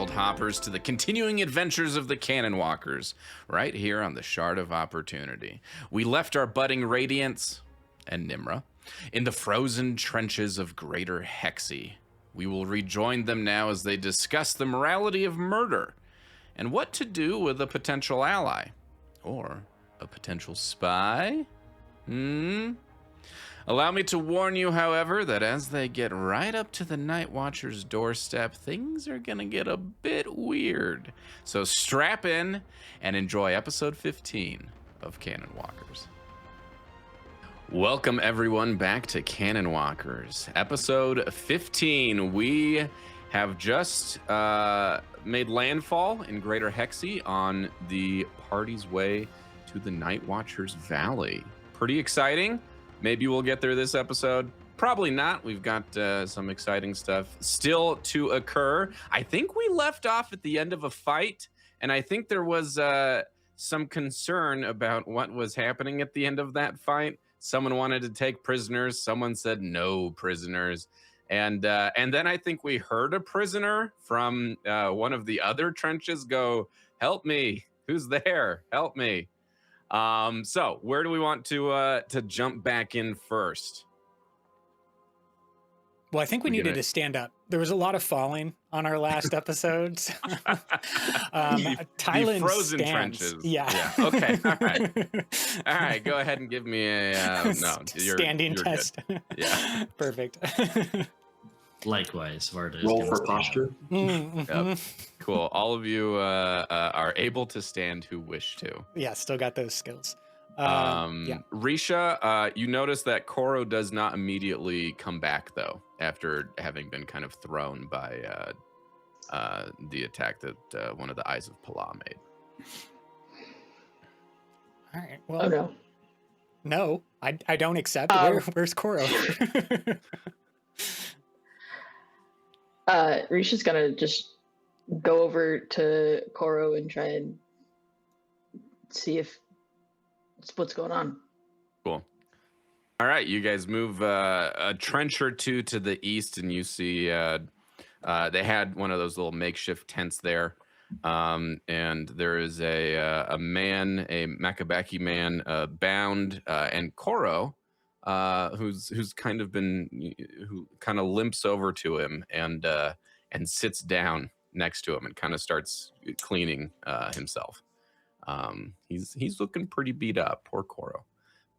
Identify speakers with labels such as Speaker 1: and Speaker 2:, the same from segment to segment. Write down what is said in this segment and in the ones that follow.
Speaker 1: world hoppers, to the continuing adventures of the Canonwalkers, right here on the Shard of Opportunity. We left our budding Radiance and Nmra in the frozen trenches of Greater Hexi. We will rejoin them now as they discuss the morality of murder and what to do with a potential ally or a potential spy. Allow me to warn you, however, that as they get right up to the Nightwatcher's doorstep, things are going to get a bit weird. So strap in and enjoy episode 15 of Canonwalkers. Welcome, everyone, back to Canonwalkers. Episode 15. We have just made landfall in Greater Hexi on the party's way to the Nightwatcher's Valley. Pretty exciting. Maybe we'll get there this episode. Probably not. We've got some exciting stuff still to occur. I think we left off at the end of a fight, and I think there was some concern about what was happening at the end of that fight. Someone wanted to take prisoners. Someone said no prisoners. And then I think we heard a prisoner from one of the other trenches go, "Help me. Who's there? Help me." So where do we want to jump back in first?
Speaker 2: Well, I think we needed to stand up. There was a lot of falling on our last episodes.
Speaker 1: The frozen trenches.
Speaker 2: Yeah.
Speaker 1: Okay. All right. All right. Go ahead and give me a
Speaker 2: standing test.
Speaker 1: Good. Yeah.
Speaker 2: Perfect.
Speaker 3: Likewise, Vardah.
Speaker 4: Roll for posture.
Speaker 1: Yep. Cool. All of you are able to stand who wish to.
Speaker 2: Yeah, still got those skills.
Speaker 1: Yeah. Risha, you notice that Koro does not immediately come back, though, after having been kind of thrown by the attack that one of the Eyes of Pala made.
Speaker 2: All right. Well,
Speaker 5: Oh no.
Speaker 2: No, I don't accept. Where's Koro?
Speaker 5: Risha's gonna just go over to Koro and try and see if what's going on.
Speaker 1: Cool. All right, you guys move a trench or two to the east, and you see they had one of those little makeshift tents there, and there is a man, a Makabaki man, bound, and Koro, who's kind of who kind of limps over to him and sits down next to him and kind of starts cleaning himself. He's looking pretty beat up, poor Koro,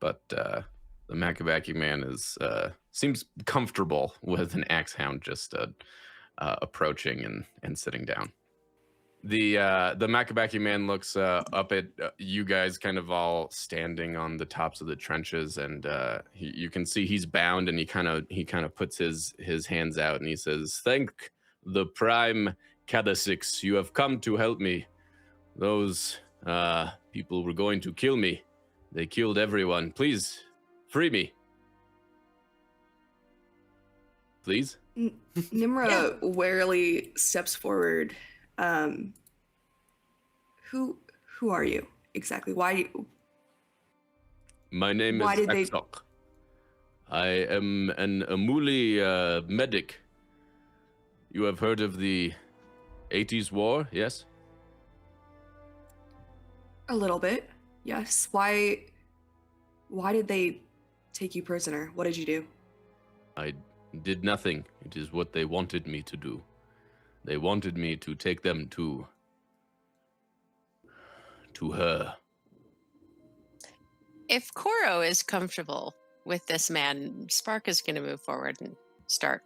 Speaker 1: but the Makabaki man seems comfortable with an axe hound just approaching and sitting down. The Makabaki man looks up at you guys, kind of all standing on the tops of the trenches, and you can see he's bound, and he kind of puts his hands out, and he says, "Thank the Prime Kadasix, you have come to help me. Those people were going to kill me. They killed everyone. Please, free me. Please."
Speaker 6: Nmra warily steps forward. Who are you exactly? Why?
Speaker 1: My name is Exok. I am an Amuli medic. You have heard of the 80s war, yes?
Speaker 6: A little bit, yes. Why did they take you prisoner? What did you do?
Speaker 1: I did nothing. It is what they wanted me to do. They wanted me to take them to her.
Speaker 7: If Koro is comfortable with this man, Spark is going to move forward and start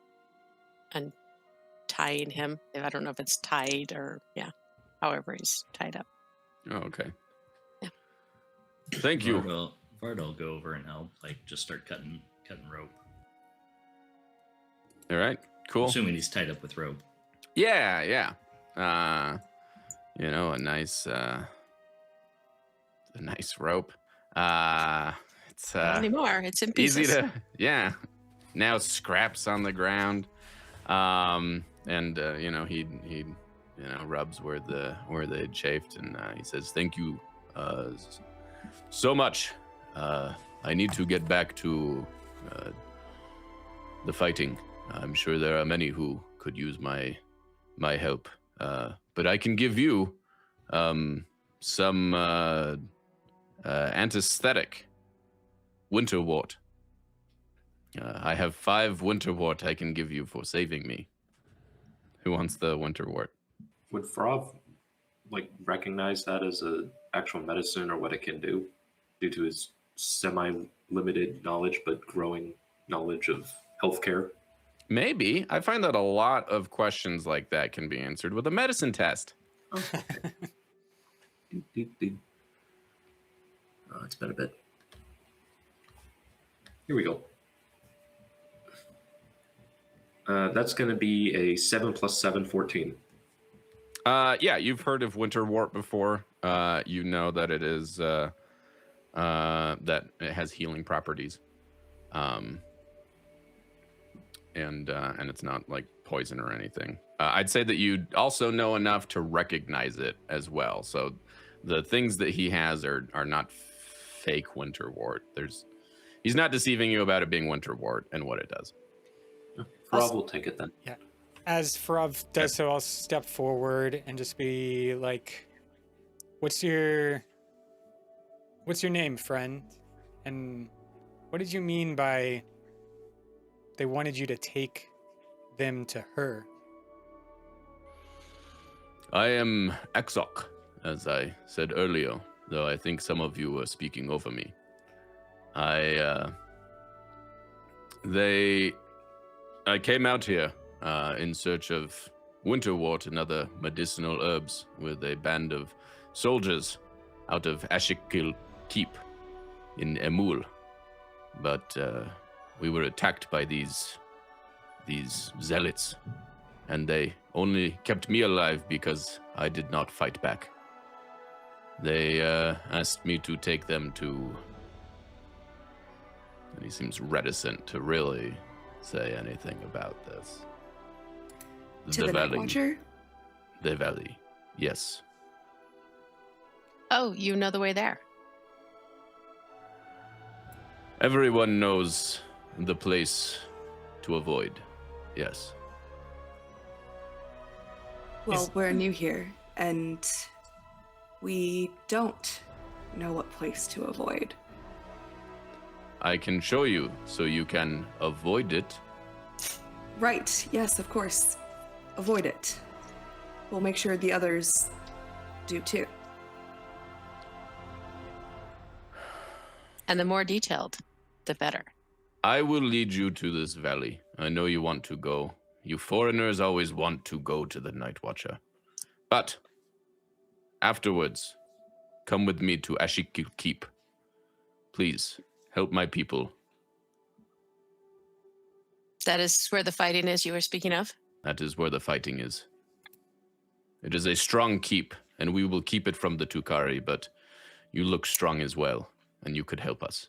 Speaker 7: untying him. I don't know if it's tied or, however he's tied up.
Speaker 1: Oh, okay.
Speaker 7: Yeah.
Speaker 1: Thank you.
Speaker 3: Vardah will go over and help, just start cutting rope.
Speaker 1: All right, cool.
Speaker 3: Assuming he's tied up with rope.
Speaker 1: Yeah. A nice rope. It's
Speaker 7: Not anymore. It's in pieces.
Speaker 1: Easy to, now scraps on the ground. He rubs where they chafed, and he says, "Thank you so much. I need to get back to the fighting. I'm sure there are many who could use my help. but I can give you some anesthetic winterwort. I have 5 winterwort I can give you for saving me. Who wants the winterwort?
Speaker 4: Would Farav recognize that as a actual medicine or what it can do due to his semi-limited knowledge but growing knowledge of healthcare?
Speaker 1: Maybe. I find that a lot of questions like that can be answered with a medicine test.
Speaker 4: Oh, it's been a bit. Here we go. That's going to be a 7 + 7, 14.
Speaker 1: Yeah, you've heard of winterwort before. You know that it is that it has healing properties. And it's not like poison or anything. I'd say that you also know enough to recognize it as well. So the things that he has are not fake winterwort. He's not deceiving you about it being winterwort and what it does.
Speaker 4: Farav will take it then.
Speaker 2: Yeah. As Farav does so, I'll step forward and just be like, what's your name, friend? And what did you mean by they wanted you to take them to her?
Speaker 1: I am Exok, as I said earlier, though I think some of you were speaking over me. I came out here in search of winterwort and other medicinal herbs with a band of soldiers out of Ashikil Keep in Emul. But we were attacked by these zealots, and they only kept me alive because I did not fight back. They asked me to take them to... And he seems reticent to really say anything about this.
Speaker 6: To the Nightwatcher?
Speaker 1: The valley, yes.
Speaker 7: Oh, you know the way there.
Speaker 1: Everyone knows the place to avoid, yes.
Speaker 6: Well, we're new here, and we don't know what place to avoid.
Speaker 1: I can show you so you can avoid it.
Speaker 6: Right, yes, of course. Avoid it. We'll make sure the others do too.
Speaker 7: And the more detailed, the better.
Speaker 1: I will lead you to this valley. I know you want to go. You foreigners always want to go to the Nightwatcher. But afterwards, come with me to Ashikil Keep. Please, help my people.
Speaker 7: That is where the fighting is you were speaking of?
Speaker 1: That is where the fighting is. It is a strong keep, and we will keep it from the Tukari, but you look strong as well, and you could help us.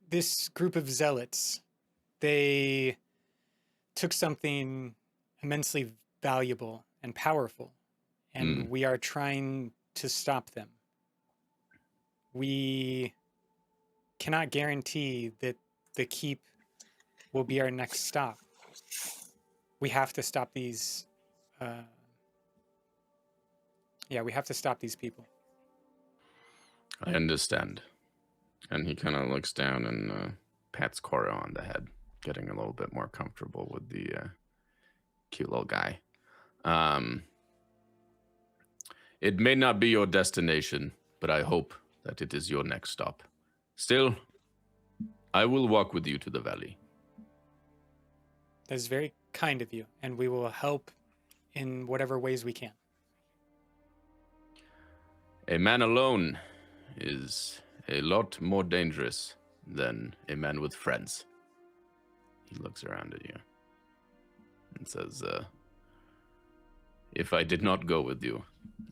Speaker 2: This group of zealots, they took something immensely valuable and powerful, and we are trying to stop them. We cannot guarantee that the keep will be our next stop. We have to stop these. We have to stop these people.
Speaker 1: I understand. And he kind of looks down and pats Cora on the head, getting a little bit more comfortable with the cute little guy. It may not be your destination, but I hope that it is your next stop. Still, I will walk with you to the valley.
Speaker 2: That is very kind of you, and we will help in whatever ways we can.
Speaker 1: A man alone is a lot more dangerous than a man with friends. He looks around at you and says, if I did not go with you,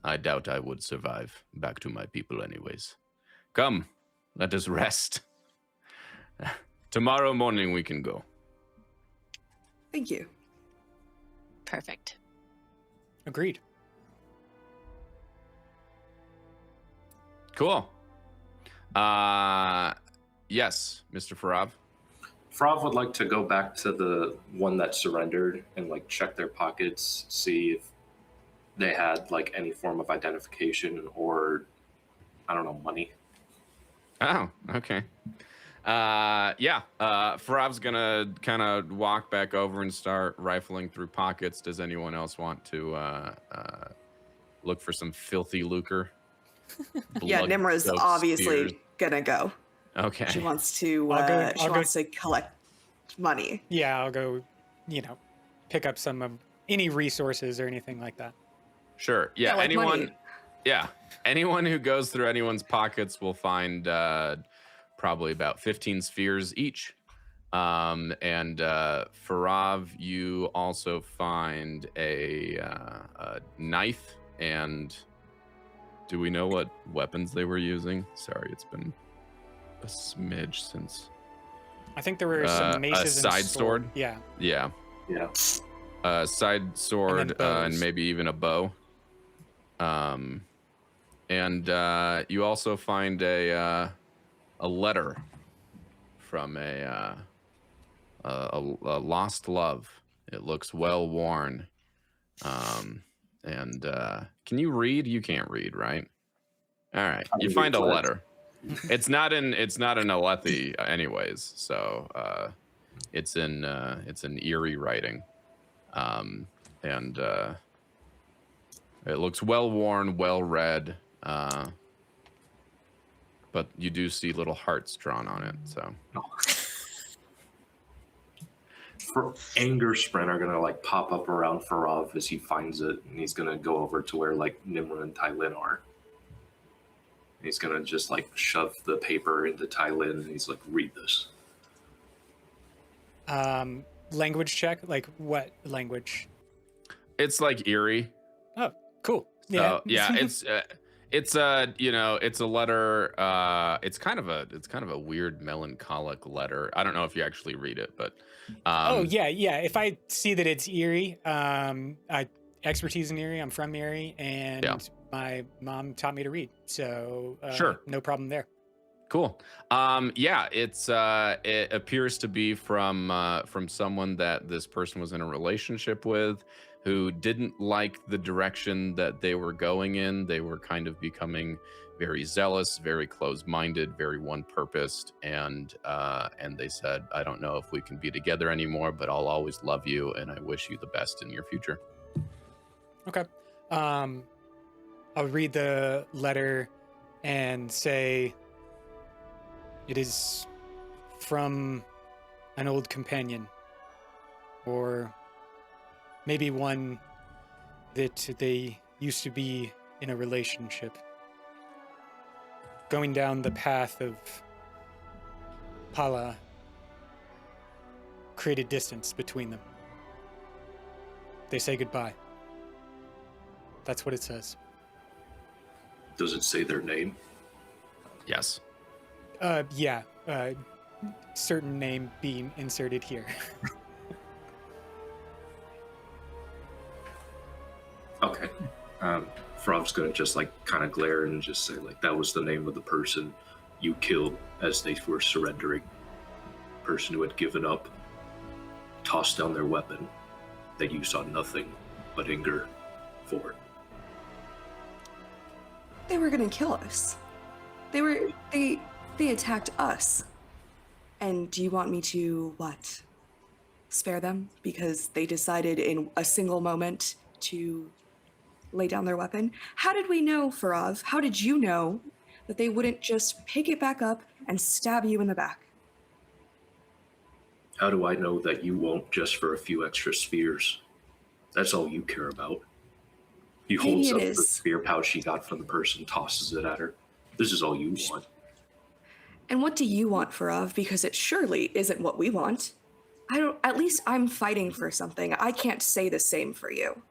Speaker 1: I doubt I would survive back to my people anyways. Come, let us rest. Tomorrow morning we can go.
Speaker 6: Thank you.
Speaker 7: Perfect.
Speaker 2: Agreed.
Speaker 1: Cool. Yes, Mr. Farav.
Speaker 4: Farav would like to go back to the one that surrendered and like check their pockets, see if they had like any form of identification or I don't know, money.
Speaker 1: Oh, okay. Yeah. Farav's gonna kind of walk back over and start rifling through pockets. Does anyone else want to look for some filthy lucre?
Speaker 6: Yeah, Nmra's
Speaker 1: Blood-soaked
Speaker 6: obviously
Speaker 1: spears.
Speaker 6: gonna go.
Speaker 1: Okay.
Speaker 6: She wants to.
Speaker 2: I'll
Speaker 6: She
Speaker 2: go-
Speaker 6: wants to collect money.
Speaker 2: Yeah, I'll go, pick up some of any resources or anything like that.
Speaker 1: Sure. Yeah.
Speaker 6: Yeah, like
Speaker 1: anyone.
Speaker 6: money.
Speaker 1: Yeah. Anyone who goes through anyone's pockets will find probably about 15 spheres each. And Farav, you also find a knife. And do we know what weapons they were using? Sorry, it's been a smidge since.
Speaker 2: I think there were some maces and
Speaker 1: side sword?
Speaker 2: Yeah.
Speaker 1: Yeah.
Speaker 4: Yeah.
Speaker 1: Side sword and
Speaker 2: bows.
Speaker 1: maybe even a bow. And you also find a letter from a lost love. It looks well worn. And can you read? You can't read, right? All right.
Speaker 4: I
Speaker 1: You
Speaker 4: can
Speaker 1: find
Speaker 4: read
Speaker 1: a
Speaker 4: words.
Speaker 1: letter. It's not in Alethi anyways. So it's in Eerie writing. And it looks well worn, well read. But you do see little hearts drawn on it. So
Speaker 4: For anger sprint are gonna like pop up around Farav as he finds it, and he's gonna go over to where like Nmra and Tylin are. And he's gonna just like shove the paper into Tylin, and he's like, "Read this."
Speaker 2: Language check? Like what language?
Speaker 1: it's like Eerie.
Speaker 2: Oh, cool.
Speaker 1: So, yeah, it's a letter. It's kind of a weird melancholic letter. I don't know if you actually read it, but
Speaker 2: Oh yeah. If I see that it's Erie, I expertise in Erie. I'm from Erie, and
Speaker 1: Yeah.
Speaker 2: my mom taught me to read, so
Speaker 1: Sure.
Speaker 2: no problem there.
Speaker 1: Cool. Yeah, it appears to be from someone that this person was in a relationship with, who didn't like the direction that they were going in. They were kind of becoming very zealous, very closed-minded, very one-purposed, and they said, "I don't know if we can be together anymore, but I'll always love you, and I wish you the best in your future."
Speaker 2: Okay. I'll read the letter and say it is from an old companion, or maybe one that they used to be in a relationship, going down the path of Pala created distance between them. They say goodbye. That's what it says.
Speaker 4: Does it say their name?
Speaker 1: Yes.
Speaker 2: Yeah. Certain name being inserted here.
Speaker 4: Okay. Farav's gonna just like kind of glare and just say like, "That was the name of the person you killed as they were surrendering. Person who had given up, tossed down their weapon that you saw nothing but anger for."
Speaker 6: They were gonna kill us. They attacked us. And do you want me to what? Spare them because they decided in a single moment to lay down their weapon? How did we know, Farav? How did you know that they wouldn't just pick it back up and stab you in the back?
Speaker 4: How do I know that you won't just for a few extra spheres? That's all you care about. He
Speaker 6: Maybe
Speaker 4: holds
Speaker 6: it
Speaker 4: up the
Speaker 6: is.
Speaker 4: spear pouch he got from the person, tosses it at her. This is all you want.
Speaker 6: And what do you want, Farav? Because it surely isn't what we want. At least I'm fighting for something. I can't say the same for you.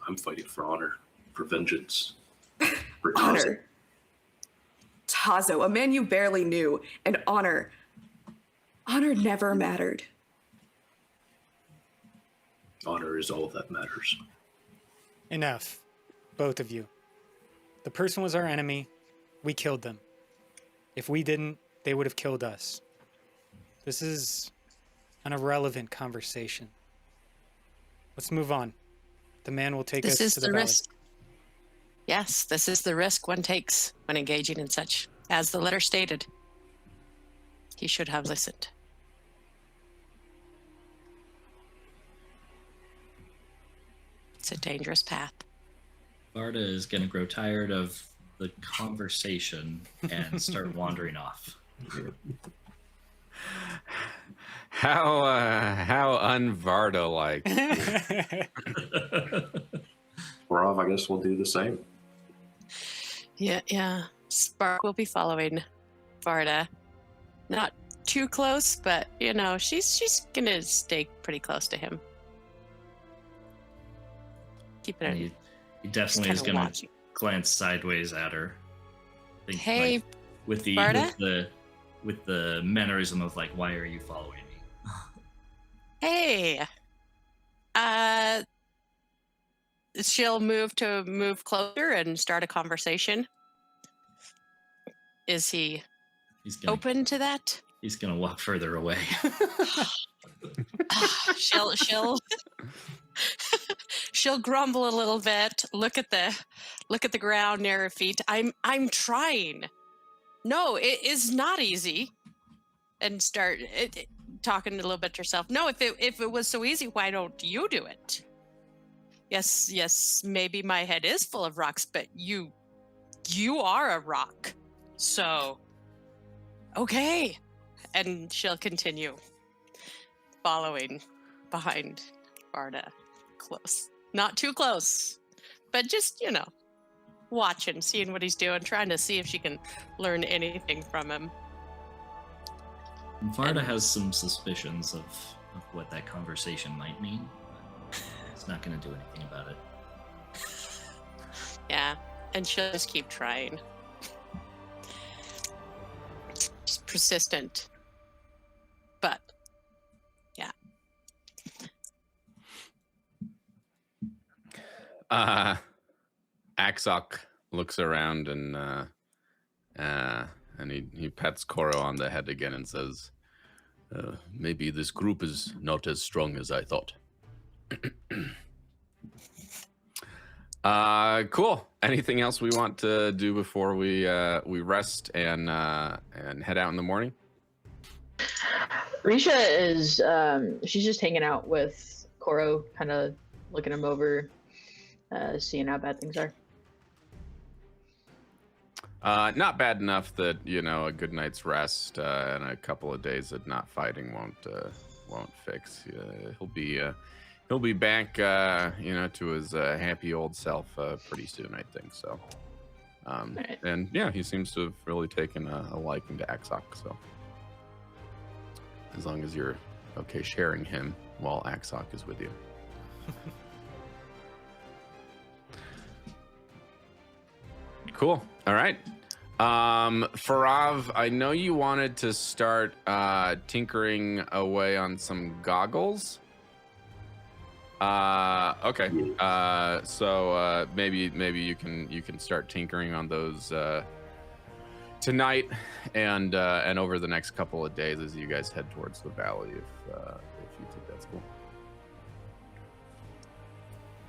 Speaker 4: I'm fighting for honor, for vengeance, for Tazo.
Speaker 6: Honor. Tazo, a man you barely knew, and honor. Honor never mattered.
Speaker 4: Honor is all that matters.
Speaker 2: Enough, both of you. The person was our enemy. We killed them. If we didn't, they would have killed us. This is an irrelevant conversation. Let's move on. The man will take
Speaker 7: This
Speaker 2: us
Speaker 7: is
Speaker 2: to
Speaker 7: the
Speaker 2: the valley.
Speaker 7: risk. Yes, this is the risk one takes when engaging in such. As the letter stated, he should have listened. It's a dangerous path.
Speaker 3: Vardah is going to grow tired of the conversation and start wandering off.
Speaker 1: How un-Vardah like.
Speaker 4: Farav, I guess we'll do the same.
Speaker 7: Yeah. Spark will be following Vardah. Not too close, but you know, she's gonna stay pretty close to him. Keep
Speaker 3: And
Speaker 7: it.
Speaker 3: he definitely is
Speaker 7: kinda
Speaker 3: going to
Speaker 7: watching.
Speaker 3: glance sideways at her. I think,
Speaker 7: Hey,
Speaker 3: like, with the
Speaker 7: Vardah?
Speaker 3: with the mannerism of like, why are you following me?
Speaker 7: Hey. She'll move closer and start a conversation. Is he
Speaker 3: He's gonna
Speaker 7: open to that?
Speaker 3: he's gonna walk further away.
Speaker 7: She'll grumble a little bit. Look at the ground near her feet. I'm trying. No, it is not easy. And start talking a little bit to herself. No, if it was so easy, why don't you do it? Yes, maybe my head is full of rocks, but you are a rock. So, okay. And she'll continue following behind Vardah close. Not too close, but just, watching, seeing what he's doing, trying to see if she can learn anything from him.
Speaker 3: Vardah has some suspicions of what that conversation might mean. But he's not going to do anything about it.
Speaker 7: Yeah, and she'll just keep trying. Just persistent. But, yeah.
Speaker 1: Axok looks around and he pats Koro on the head again and says, maybe this group is not as strong as I thought. Cool. Anything else we want to do before we rest and head out in the morning?
Speaker 5: Risha is she's just hanging out with Koro, kind of looking him over, seeing how bad things are.
Speaker 1: Not bad enough that a good night's rest and a couple of days of not fighting won't fix. He'll be back to his happy old self pretty soon, I think. So,
Speaker 5: Right.
Speaker 1: and yeah, he seems to have really taken a liking to Axok. So, as long as you're okay sharing him while Axok is with you. Cool. All right. Farav, I know you wanted to start tinkering away on some goggles. Okay. So maybe you can start tinkering on those tonight and over the next couple of days as you guys head towards the valley, if you think that's cool.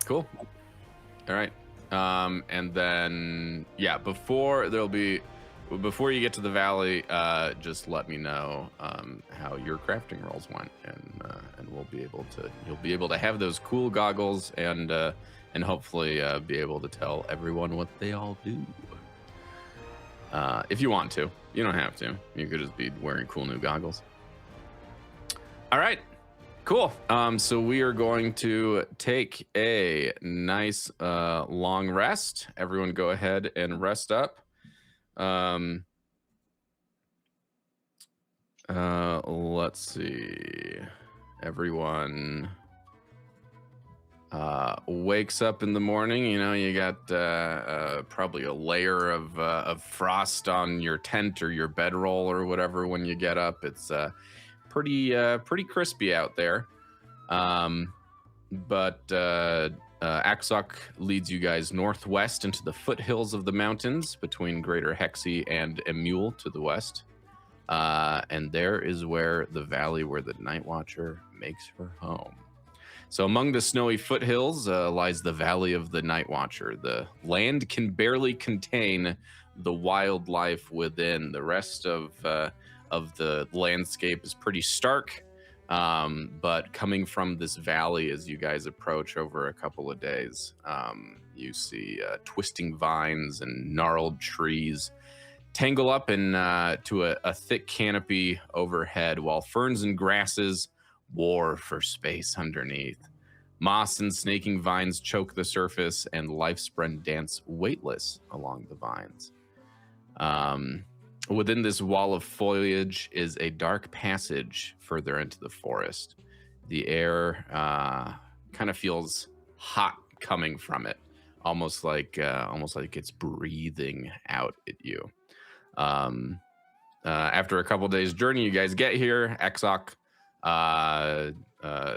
Speaker 1: Cool. All right. And then before you get to the valley, just let me know how your crafting rolls went, and you'll be able to have those cool goggles and hopefully be able to tell everyone what they all do. If you want to, you don't have to. You could just be wearing cool new goggles. All right. Cool. So we are going to take a nice long rest. Everyone go ahead and rest up. Let's see. Everyone wakes up in the morning. You got probably a layer of frost on your tent or your bedroll or whatever when you get up. It's pretty crispy out there, but Axok leads you guys northwest into the foothills of the mountains between Greater Hexi and Emule to the west. And there is where the valley where the Nightwatcher makes her home. So among the snowy foothills lies the Valley of the Nightwatcher. The land can barely contain the wildlife within. The rest of the landscape is pretty stark, but coming from this valley as you guys approach over a couple of days, you see twisting vines and gnarled trees tangle up to a thick canopy overhead, while ferns and grasses war for space underneath. Moss and snaking vines choke the surface, and lifespren dance weightless along the vines. Within this wall of foliage is a dark passage further into the forest. The air kind of feels hot coming from it, almost like it's breathing out at you. After a couple days journey, you guys get here. Exoc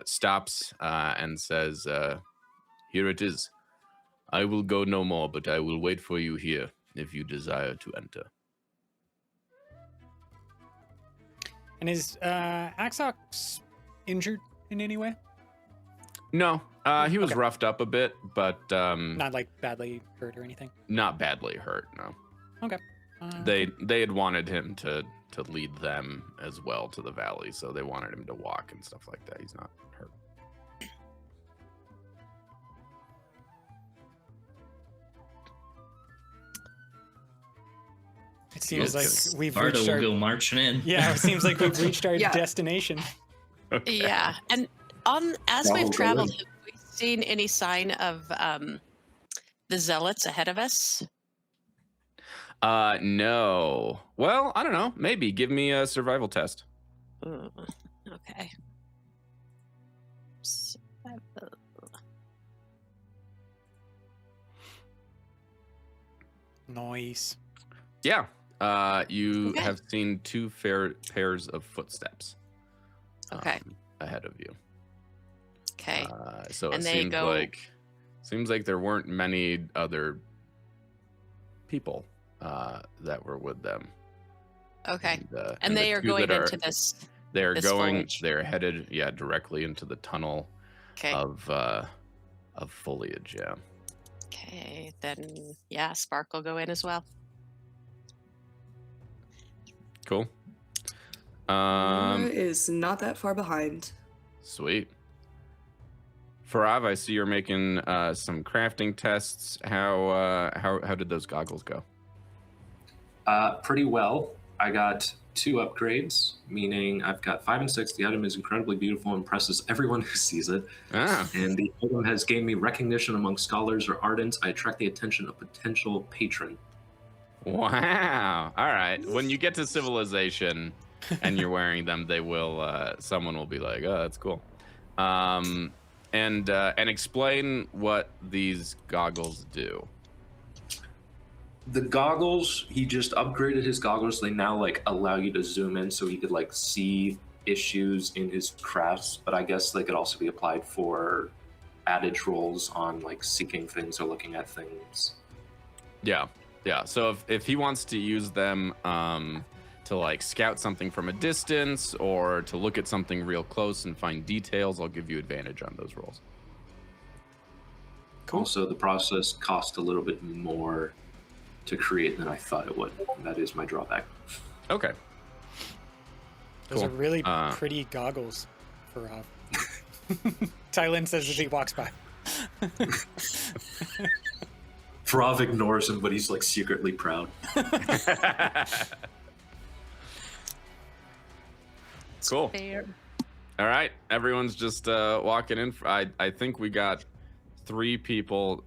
Speaker 1: stops and says, "Here it is. I will go no more, but I will wait for you here if you desire to enter."
Speaker 2: And is Axox injured in any way?
Speaker 1: No, he was
Speaker 2: Okay.
Speaker 1: roughed up a bit, but
Speaker 2: Not like badly hurt or anything.
Speaker 1: not badly hurt. No,
Speaker 2: Okay.
Speaker 1: they had wanted him to lead them as well to the valley, so they wanted him to walk and stuff like that. He's not hurt.
Speaker 2: It seems like
Speaker 1: Yes.
Speaker 2: we've
Speaker 3: Vardah
Speaker 2: reached
Speaker 3: will
Speaker 2: our
Speaker 3: go marching in.
Speaker 2: yeah. It seems like we've reached our
Speaker 6: Yeah.
Speaker 2: destination.
Speaker 7: Yeah, and as
Speaker 4: Well,
Speaker 7: we've
Speaker 4: go
Speaker 7: traveled,
Speaker 4: in.
Speaker 7: have we seen any sign of the zealots ahead of us?
Speaker 1: No. Well, I don't know. Maybe give me a survival test.
Speaker 7: Ooh, okay. Survival.
Speaker 2: Nice.
Speaker 1: Yeah. You
Speaker 7: Okay.
Speaker 1: have seen two pairs of footsteps.
Speaker 7: Okay.
Speaker 1: Ahead of you.
Speaker 7: Okay.
Speaker 1: So
Speaker 7: And
Speaker 1: it
Speaker 7: they
Speaker 1: seems like there weren't many other people that were with them.
Speaker 7: Okay.
Speaker 1: And
Speaker 7: And
Speaker 1: the
Speaker 7: they are
Speaker 1: two
Speaker 7: going
Speaker 1: that
Speaker 7: into this.
Speaker 1: They're
Speaker 7: this
Speaker 1: going.
Speaker 7: foliage.
Speaker 1: They're headed. Yeah, directly into the tunnel
Speaker 7: Okay.
Speaker 1: of foliage. Yeah.
Speaker 7: Okay. Then yeah, Spark will go in as well.
Speaker 1: Cool.
Speaker 6: Nmra is not that far behind.
Speaker 1: Sweet. Farav, I see you're making some crafting tests. How did those goggles go?
Speaker 4: Pretty well. I got 2 upgrades, meaning I've got 5 and 6. The item is incredibly beautiful and impresses everyone who sees it.
Speaker 1: Ah,
Speaker 4: And the item has gained me recognition among scholars or ardents. I attract the attention of potential patron.
Speaker 1: wow. All right. When you get to civilization and you're wearing them, they will. Someone will be like, "Oh, that's cool." And explain what these goggles do.
Speaker 4: The goggles, he just upgraded his goggles. They now like allow you to zoom in so he could like see issues in his crafts, but I guess they could also be applied for adage rolls on like seeking things or looking at things.
Speaker 1: Yeah. So if he wants to use them to like scout something from a distance or to look at something real close and find details, I'll give you advantage on those rolls.
Speaker 2: Cool.
Speaker 4: Also, the process cost a little bit more to create than I thought it would. That is my drawback.
Speaker 1: Okay.
Speaker 2: Those
Speaker 1: Cool.
Speaker 2: are really
Speaker 1: Uh,
Speaker 2: pretty goggles for Tylin says as he walks by.
Speaker 4: Farav ignores him, but he's like secretly proud.
Speaker 1: Cool.
Speaker 7: Fair.
Speaker 1: All right, everyone's just walking in. I think we got 3 people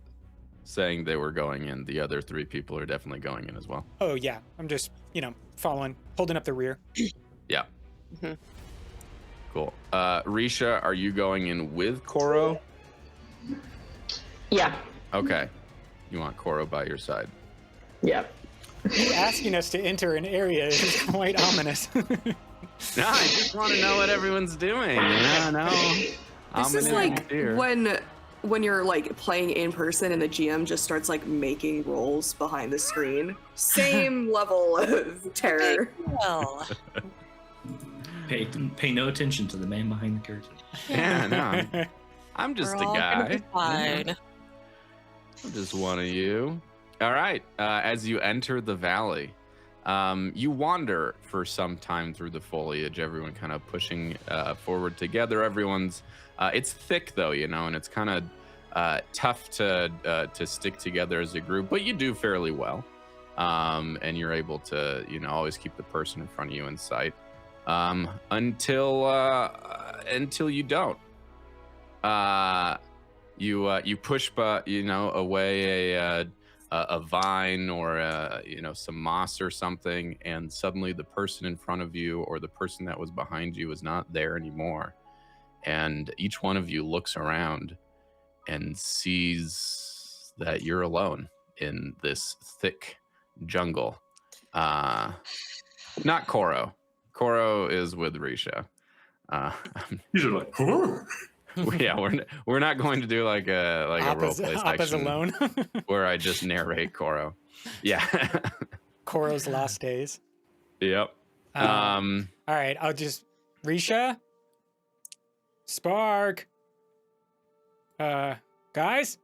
Speaker 1: saying they were going in. The other 3 people are definitely going in as well.
Speaker 2: Oh yeah, I'm just following, holding up the rear.
Speaker 1: Yeah.
Speaker 7: Mhm.
Speaker 1: Cool. Risha, are you going in with Koro?
Speaker 5: Yeah.
Speaker 1: Okay. You want Koro by your side.
Speaker 5: Yeah.
Speaker 2: Asking us to enter an area is quite ominous.
Speaker 1: No, I just want to know what everyone's doing. No.
Speaker 6: This is like when you're like playing in person and the GM just starts like making rolls behind the screen. Same level of terror.
Speaker 7: Well,
Speaker 3: Pay no attention to the man behind the curtain.
Speaker 1: Yeah, no, I'm just
Speaker 7: we're
Speaker 1: a
Speaker 7: all gonna
Speaker 1: guy.
Speaker 7: be fine.
Speaker 1: I'm just one of you. All right. As you enter the valley, you wander for some time through the foliage. Everyone kind of pushing forward together. Everyone's. It's thick though, you know, and it's kind of tough to stick together as a group, but you do fairly well, and you're able to, you know, always keep the person in front of you in sight until you don't. You push, but you know, away a vine or you know, some moss or something, and suddenly the person in front of you or the person that was behind you is not there anymore. And each one of you looks around and sees that you're alone in this thick jungle. Not Koro. Koro is with Risha.
Speaker 4: These are like, huh?
Speaker 1: Yeah, we're not going to do like a role play
Speaker 2: Appa's
Speaker 1: section
Speaker 2: alone.
Speaker 1: where I just narrate Koro. Yeah.
Speaker 2: Koro's last days.
Speaker 1: Yep.
Speaker 2: All right, I'll just Risha. Spark. Guys?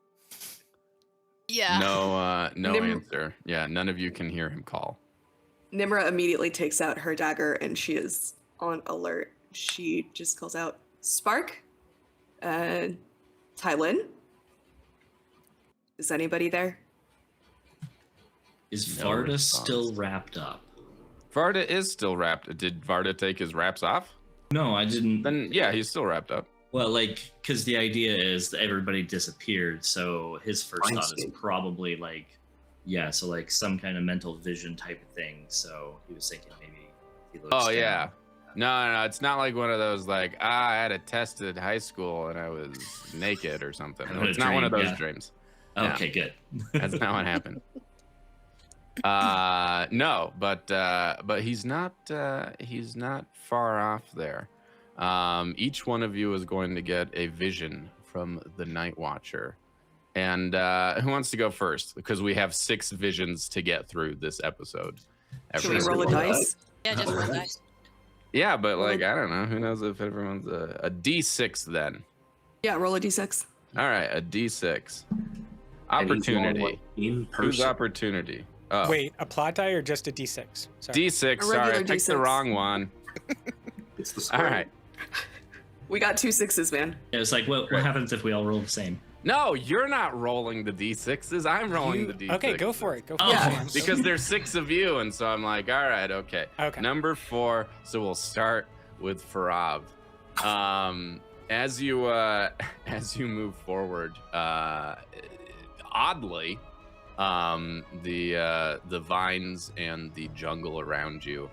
Speaker 7: Yeah.
Speaker 1: No
Speaker 6: Nim-
Speaker 1: answer. Yeah, none of you can hear him call.
Speaker 6: Nmra immediately takes out her dagger and she is on alert. She just calls out, Spark? Tylin? Is anybody there?
Speaker 3: Is
Speaker 1: No
Speaker 3: Vardah
Speaker 1: response.
Speaker 3: still wrapped up?
Speaker 1: Vardah is still wrapped. Did Vardah take his wraps off?
Speaker 3: No, I didn't.
Speaker 1: Then yeah, he's still wrapped up.
Speaker 3: Well, like, because the idea is that everybody disappeared, so his first
Speaker 4: Mind
Speaker 3: thought is
Speaker 4: state.
Speaker 3: probably like, yeah, so like some kind of mental vision type of thing. So he was thinking maybe he looks.
Speaker 1: Oh
Speaker 3: down.
Speaker 1: yeah. No, it's not like one of those like, I had a test at high school and I was naked or something.
Speaker 3: Had a
Speaker 1: It's not one of
Speaker 3: dream,
Speaker 1: those
Speaker 3: yeah.
Speaker 1: dreams. Yeah.
Speaker 3: Okay, good.
Speaker 1: That's not what happened. No, but he's not far off there. Each one of you is going to get a vision from the Nightwatcher. And who wants to go first? Because we have 6 visions to get through this episode.
Speaker 6: Should we
Speaker 1: Everyone-
Speaker 6: roll a dice?
Speaker 7: Yeah, just roll dice.
Speaker 1: Yeah, but like, I don't know. Who knows if everyone's a D6 then?
Speaker 6: Yeah, roll a d6.
Speaker 1: All right, a D6.
Speaker 4: And he's rolling,
Speaker 1: Opportunity.
Speaker 4: like, in
Speaker 1: Whose
Speaker 4: person.
Speaker 1: opportunity? Oh,
Speaker 2: Wait, a plot die or just a D6? Sorry.
Speaker 1: D6.
Speaker 6: A
Speaker 1: Sorry, I
Speaker 6: regular
Speaker 1: picked the
Speaker 6: D6.
Speaker 1: wrong one.
Speaker 4: It's the
Speaker 1: All
Speaker 4: square.
Speaker 1: right.
Speaker 6: We got 2 6s, man.
Speaker 3: Yeah, it's like, what happens if we all roll the same?
Speaker 1: No, you're not rolling the D6s. I'm rolling the D6s.
Speaker 2: Okay, go for it. Go for
Speaker 3: Oh,
Speaker 2: it.
Speaker 6: Yeah.
Speaker 2: man.
Speaker 1: Because there's 6 of you, and so I'm like, all right, okay.
Speaker 2: Okay.
Speaker 1: Number 4. So we'll start with Farav. As you move forward, oddly, the vines and the jungle around you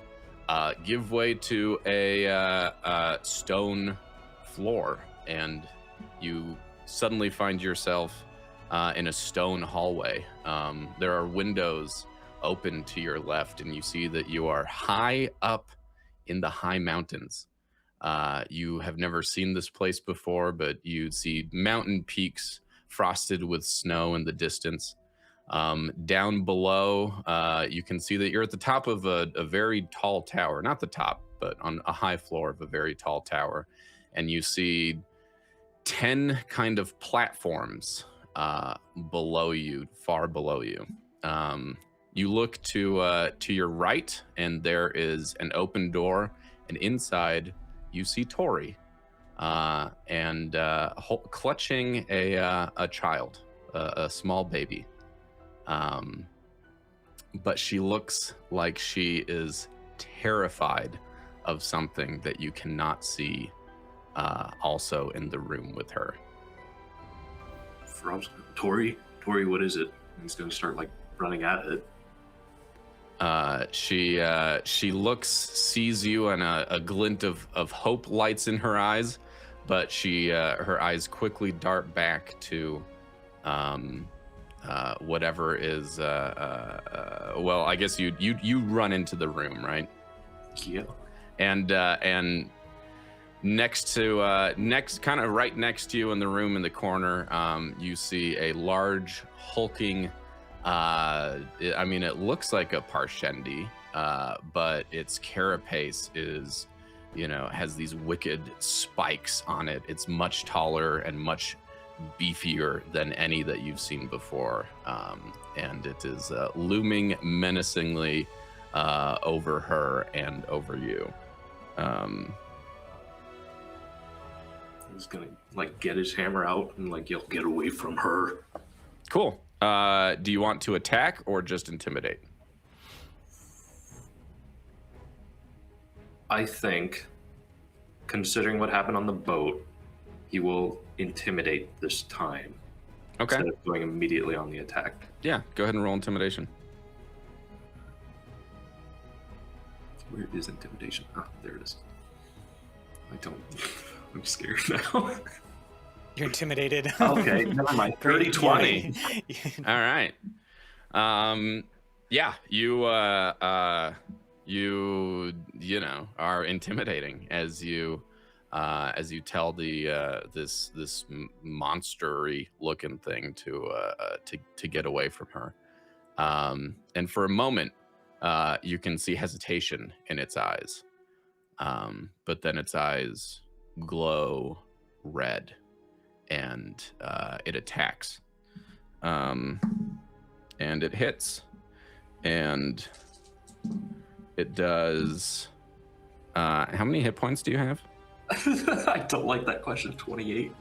Speaker 1: give way to a stone floor, and you suddenly find yourself in a stone hallway. There are windows open to your left, and you see that you are high up in the high mountains. You have never seen this place before, but you see mountain peaks frosted with snow in the distance. Down below, you can see that you're at the top of a very tall tower. Not the top, but on a high floor of a very tall tower. And you see 10 kind of platforms below you, far below you. You look to your right, and there is an open door, and inside you see Tori, and clutching a child, a small baby. But she looks like she is terrified of something that you cannot see also in the room with her.
Speaker 4: Farav's Tori, what is it? He's gonna start like running at it.
Speaker 1: She looks, sees you, and a glint of hope lights in her eyes, but her eyes quickly dart back to whatever is well, I guess you run into the room, right?
Speaker 4: Yeah.
Speaker 1: And Next to kind of right next to you in the room in the corner, you see a large hulking. I mean, it looks like a Parshendi, but its carapace is, has these wicked spikes on it. It's much taller and much beefier than any that you've seen before, and it is looming menacingly over her and over you.
Speaker 4: He's gonna like get his hammer out and like yell, "Get away from her!"
Speaker 1: Cool. Do you want to attack or just intimidate?
Speaker 4: I think, considering what happened on the boat, he will intimidate this time.
Speaker 1: Okay.
Speaker 4: Instead of going immediately on the attack.
Speaker 1: Yeah, go ahead and roll intimidation.
Speaker 4: Where is intimidation? Ah, there it is. I'm scared now.
Speaker 2: You're intimidated.
Speaker 4: Okay, never mind. 30-20.
Speaker 1: All right. Yeah, you are intimidating as you tell this monster-y looking thing to get away from her. And for a moment, you can see hesitation in its eyes. But then its eyes glow red, and it attacks. And it hits, and it does. How many hit points do you have?
Speaker 4: I don't like that question. 28.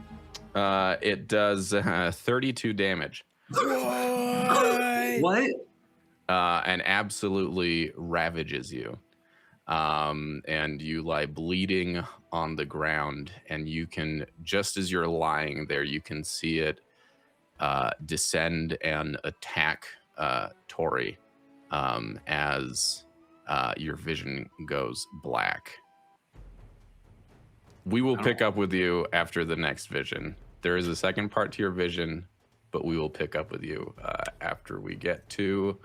Speaker 1: It does 32 damage.
Speaker 4: What?
Speaker 1: And absolutely ravages you. And you lie bleeding on the ground, and you can, just as you're lying there, you can see it descend and attack Tori as your vision goes black. We will pick up with you after the next vision. There is a second part to your vision, but we will pick up with you after we get to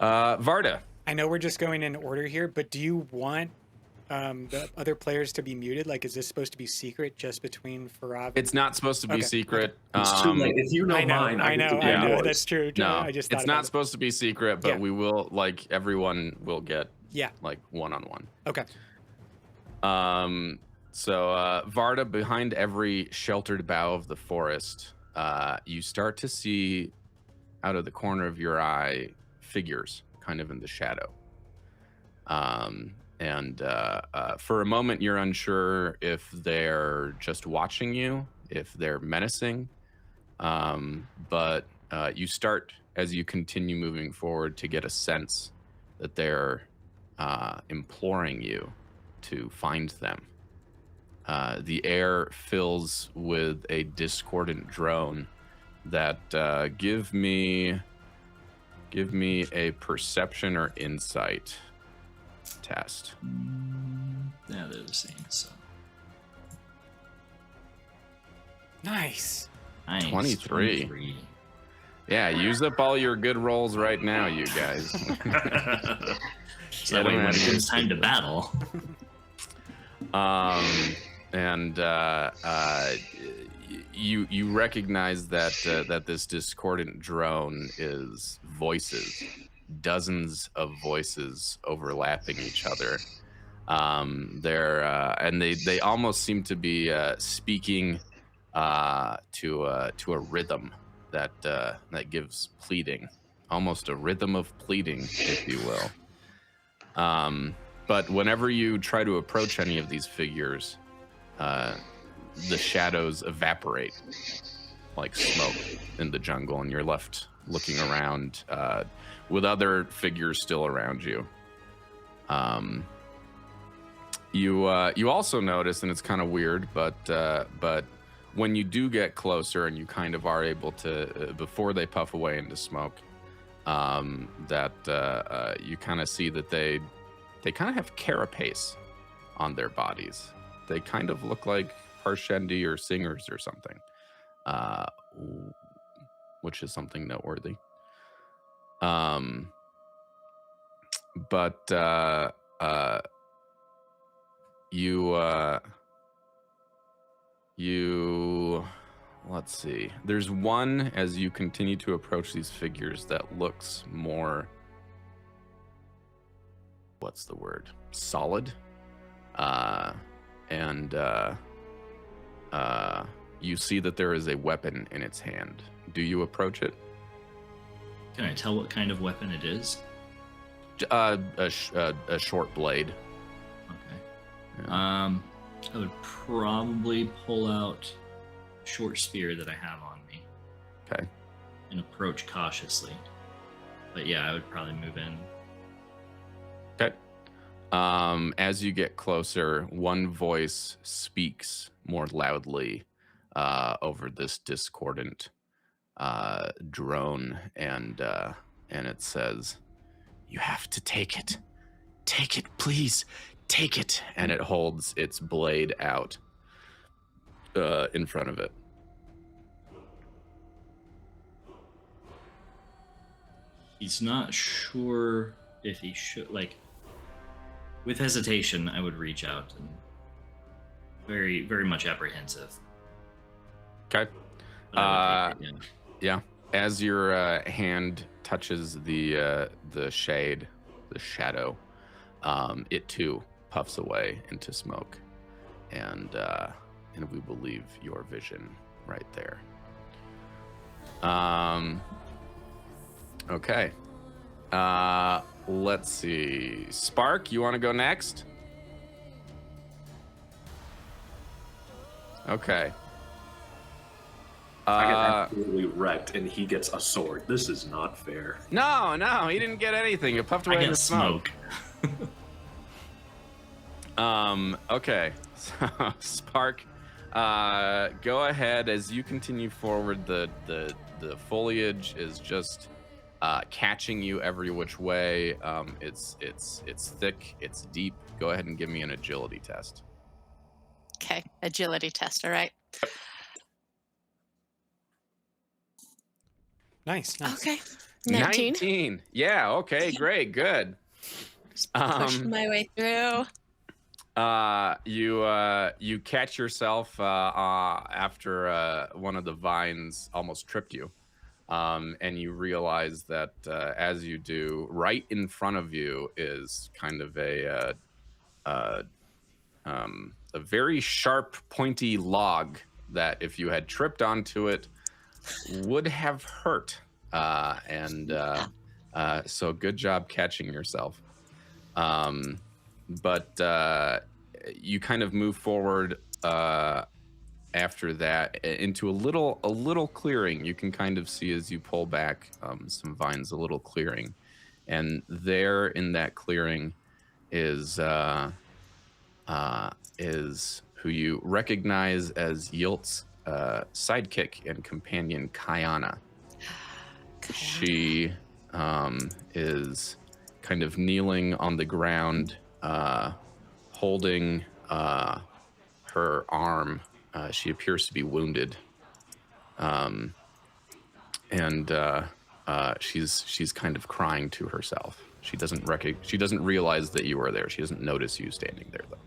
Speaker 1: Vardah.
Speaker 2: I know we're just going in order here, but do you want the other players to be muted? Like, is this supposed to be secret just between Farav?
Speaker 1: It's not supposed to be secret.
Speaker 4: It's too late. If you know mine,
Speaker 2: I know, that's true.
Speaker 1: No,
Speaker 2: I just
Speaker 1: it's not supposed to be secret, but we will, like, everyone will get, like, one-on-one.
Speaker 2: Okay.
Speaker 1: So Vardah, behind every sheltered bough of the forest, you start to see out of the corner of your eye figures kind of in the shadow. And for a moment, you're unsure if they're just watching you, if they're menacing. But you start, as you continue moving forward, to get a sense that they're imploring you to find them. The air fills with a discordant drone that give me a perception or insight test.
Speaker 3: Yeah, they're the same. So
Speaker 2: Nice.
Speaker 1: 23. Yeah, use up all your good rolls right now, you guys.
Speaker 3: So that way, when it comes time to battle.
Speaker 1: And you recognize that this discordant drone is voices, dozens of voices overlapping each other. And they almost seem to be speaking to a rhythm that gives pleading, almost a rhythm of pleading, if you will. But whenever you try to approach any of these figures, the shadows evaporate like smoke in the jungle, and you're left looking around with other figures still around you. You also notice, and it's kind of weird, but when you do get closer and you kind of are able to, before they puff away into smoke, that you kind of see that they kind of have carapace on their bodies. They kind of look like Parshendi or singers or something, which is something noteworthy. But let's see. There's one as you continue to approach these figures that looks more, what's the word? Solid. And you see that there is a weapon in its hand. Do you approach it?
Speaker 3: Can I tell what kind of weapon it is?
Speaker 1: A short blade.
Speaker 3: Okay.
Speaker 1: Yeah.
Speaker 3: I would probably pull out a short spear that I have on me.
Speaker 1: Okay.
Speaker 3: And approach cautiously. But yeah, I would probably move in.
Speaker 1: Okay. As you get closer, one voice speaks more loudly over this discordant drone, and it says, "You have to take it. Take it, please. Take it." And it holds its blade out in front of it.
Speaker 3: He's not sure if he should, like, with hesitation, I would reach out and very, very much apprehensive.
Speaker 1: Okay.
Speaker 3: But I would take it,
Speaker 1: Yeah. As your hand touches the shade, the shadow, it too puffs away into smoke, and we will leave your vision right there. Okay. Let's see. Spark, you want to go next? Okay.
Speaker 4: I get absolutely wrecked, and he gets a sword. This is not fair.
Speaker 1: No, he didn't get anything. It puffed away
Speaker 3: I
Speaker 1: in
Speaker 3: get
Speaker 1: the smoke.
Speaker 3: smoke.
Speaker 1: Okay. So, Spark, go ahead. As you continue forward, the foliage is just catching you every which way. It's thick, it's deep. Go ahead and give me an agility test.
Speaker 7: Okay, agility test. All right.
Speaker 2: Nice.
Speaker 7: Okay. 19.
Speaker 1: Yeah. Okay. Great. Good.
Speaker 7: Pushing my way through.
Speaker 1: You catch yourself after one of the vines almost tripped you, and you realize that as you do, right in front of you is kind of a very sharp, pointy log that, if you had tripped onto it, would have hurt. So good job catching yourself. But you kind of move forward after that into a little clearing. You can kind of see, as you pull back some vines, a little clearing, and there in that clearing is who you recognize as Yilt's sidekick and companion, Kayana. She is kind of kneeling on the ground, holding her arm. She appears to be wounded, and she's kind of crying to herself. She doesn't realize that you are there. She doesn't notice you standing there, though.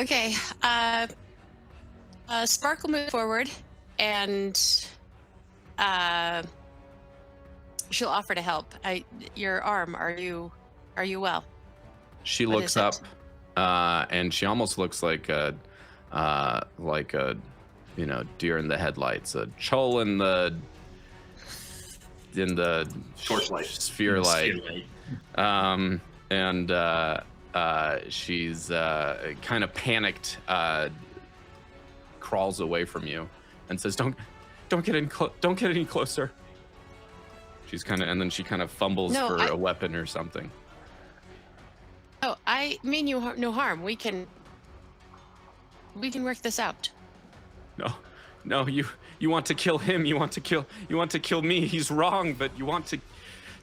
Speaker 7: Okay. Spark will move forward, and she'll offer to help. Your arm. Are you well?
Speaker 1: She
Speaker 7: What
Speaker 1: looks
Speaker 7: is
Speaker 1: up,
Speaker 7: it?
Speaker 1: and she almost looks like a deer in the headlights, a chol in the
Speaker 4: Torchlight.
Speaker 1: sphere light. She's kind of panicked, crawls away from you, and says, "Don't get any closer." She's and then she kind of fumbles for a weapon or something.
Speaker 7: Oh, I mean you no harm. We can work this out.
Speaker 1: No, you want to kill him. You want to kill me. He's wrong, but you want to.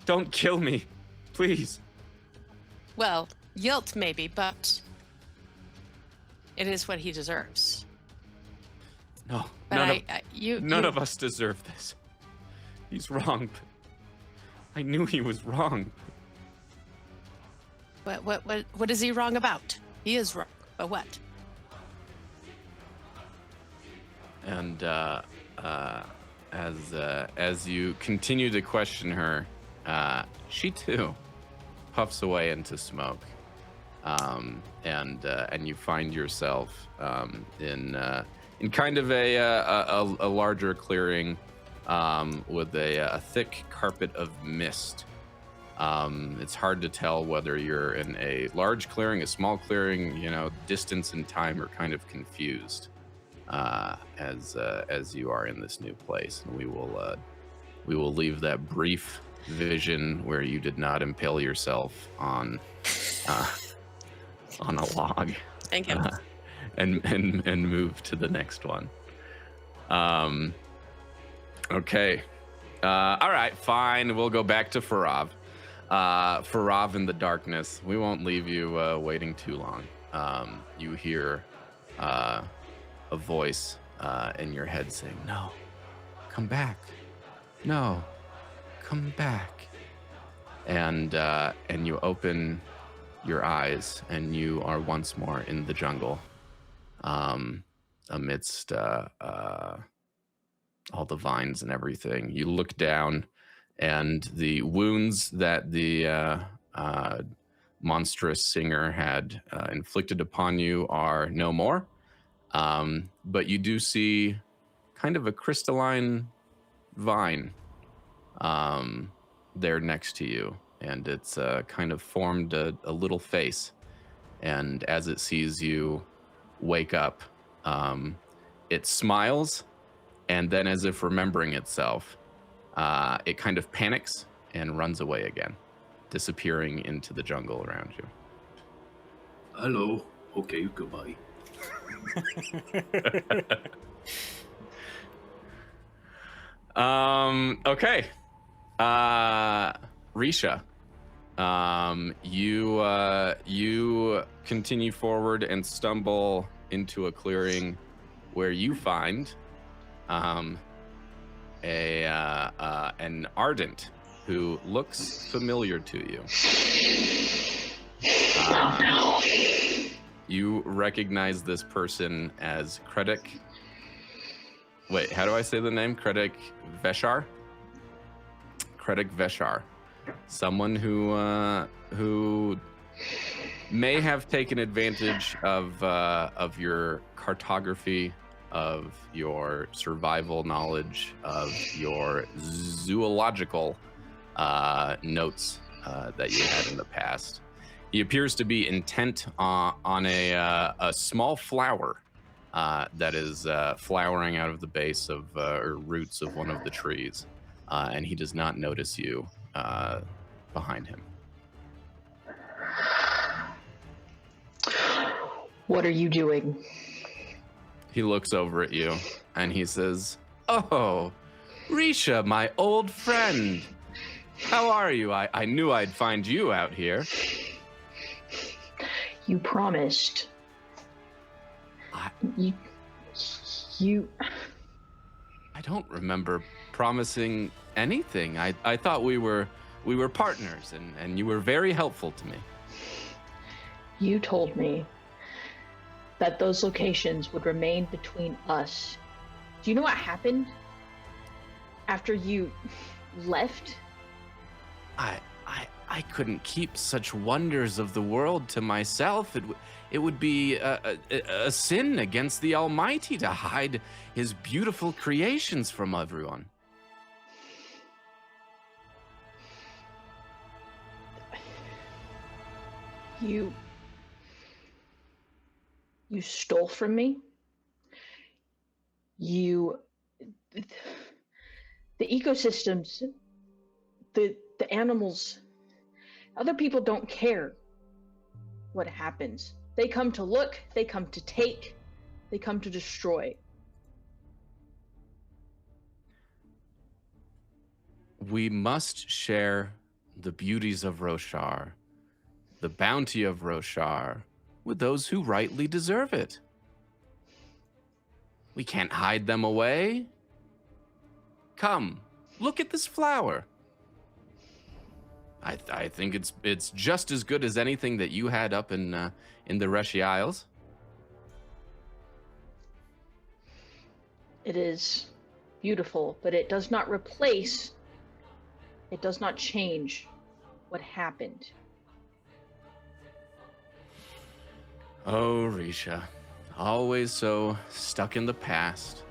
Speaker 1: Don't kill me, please.
Speaker 7: Well, Yilt maybe, but it is what he deserves.
Speaker 1: No,
Speaker 7: But
Speaker 1: none of us deserve this. He's wrong. But I knew he was wrong.
Speaker 7: What is he wrong about? He is wrong, but what?
Speaker 1: And as you continue to question her, she too puffs away into smoke, and you find yourself in kind of a larger clearing with a thick carpet of mist. It's hard to tell whether you're in a large clearing, a small clearing. Distance and time are kind of confused as you are in this new place. And we will leave that brief vision where you did not impale yourself on a log.
Speaker 7: Thank you.
Speaker 1: And move to the next one. Okay. All right, fine. We'll go back to Farav. Farav in the darkness. We won't leave you waiting too long. You hear a voice in your head saying, "No, come back. No, come back." And you open your eyes, and you are once more in the jungle, amidst all the vines and everything. You look down, and the wounds that the monstrous singer had inflicted upon you are no more. But you do see kind of a crystalline vine there next to you, and it's kind of formed a little face. And as it sees you wake up, it smiles, and then, as if remembering itself, it kind of panics and runs away again, disappearing into the jungle around you.
Speaker 4: Hello. Okay, goodbye.
Speaker 1: Okay. Risha, you continue forward and stumble into a clearing where you find an ardent who looks familiar to you. You recognize this person as Kredek. Wait, how do I say the name? Kredek Veshar? Kredek Veshar. Someone who may have taken advantage of your cartography, of your survival knowledge, of your zoological notes that you had in the past. He appears to be intent on a small flower that is flowering out of the base of or roots of one of the trees, and he does not notice you behind him.
Speaker 5: What are you doing?
Speaker 1: He looks over at you and he says, "Oh, Risha, my old friend. How are you? I knew I'd find you out here."
Speaker 5: You promised.
Speaker 1: I don't remember promising anything. I thought we were partners, and you were very helpful to me.
Speaker 5: You told me that those locations would remain between us. Do you know what happened after you left?
Speaker 1: I couldn't keep such wonders of the world to myself. It would be a sin against the Almighty to hide his beautiful creations from everyone.
Speaker 5: You stole from me. The ecosystems, the animals, other people don't care what happens. They come to look, they come to take, they come to destroy.
Speaker 1: We must share the beauties of Roshar, the bounty of Roshar, with those who rightly deserve it. We can't hide them away. Come, look at this flower. I think it's just as good as anything that you had up in the Reshi Isles.
Speaker 5: It is beautiful, but it does not replace, it does not change what happened.
Speaker 1: Oh, Risha, always so stuck in the past.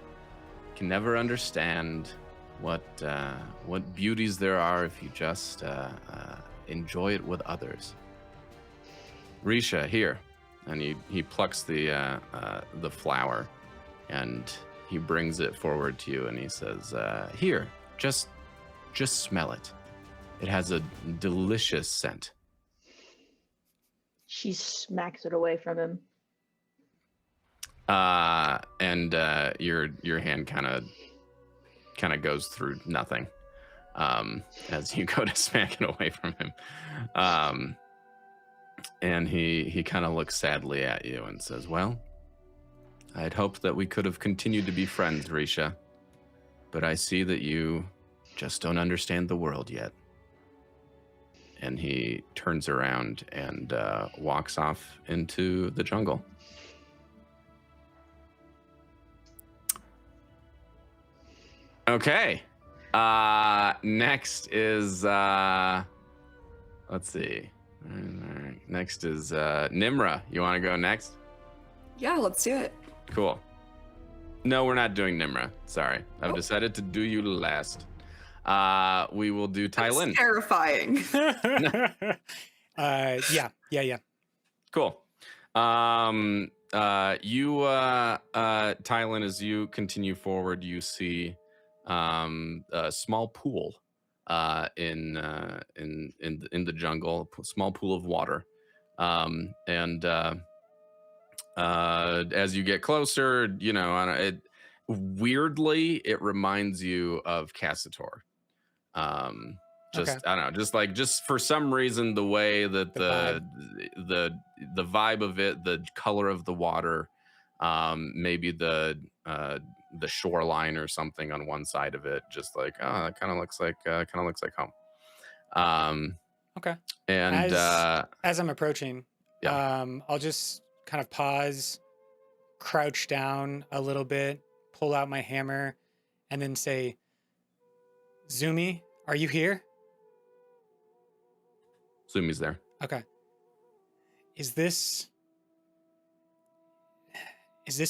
Speaker 1: Can never understand what beauties there are if you just enjoy it with others. Risha, here, and he plucks the flower, and he brings it forward to you, and he says, "Here, just smell it. It has a delicious scent."
Speaker 5: She smacks it away from him.
Speaker 1: And your hand kind of goes through nothing as you go to smack it away from him. And he kind of looks sadly at you and says, "Well, I'd hoped that we could have continued to be friends, Risha, but I see that you just don't understand the world yet." And he turns around and walks off into the jungle. Okay. Next is let's see. Next is Nmra. You want to go next?
Speaker 6: Yeah, let's do it.
Speaker 1: Cool. No, we're not doing Nmra. Sorry. I've
Speaker 6: Nope.
Speaker 1: decided to do you last. We will do Tylin.
Speaker 6: That's terrifying.
Speaker 2: Yeah.
Speaker 1: Cool. Tylin, as you continue forward, you see a small pool in the jungle, a small pool of water, and as you get closer, weirdly it reminds you of Cassator.
Speaker 2: Okay.
Speaker 1: I don't know, just for some reason, the way that the vibe of it, the color of the water, maybe the shoreline or something on one side of it, just like, oh, it kind of looks like home.
Speaker 2: Okay.
Speaker 1: And
Speaker 2: As I'm approaching,
Speaker 1: Yeah.
Speaker 2: I'll just kind of pause, crouch down a little bit, pull out my hammer, and then say, "Zumi, are you here?"
Speaker 1: Zumi's there.
Speaker 2: Okay. Is this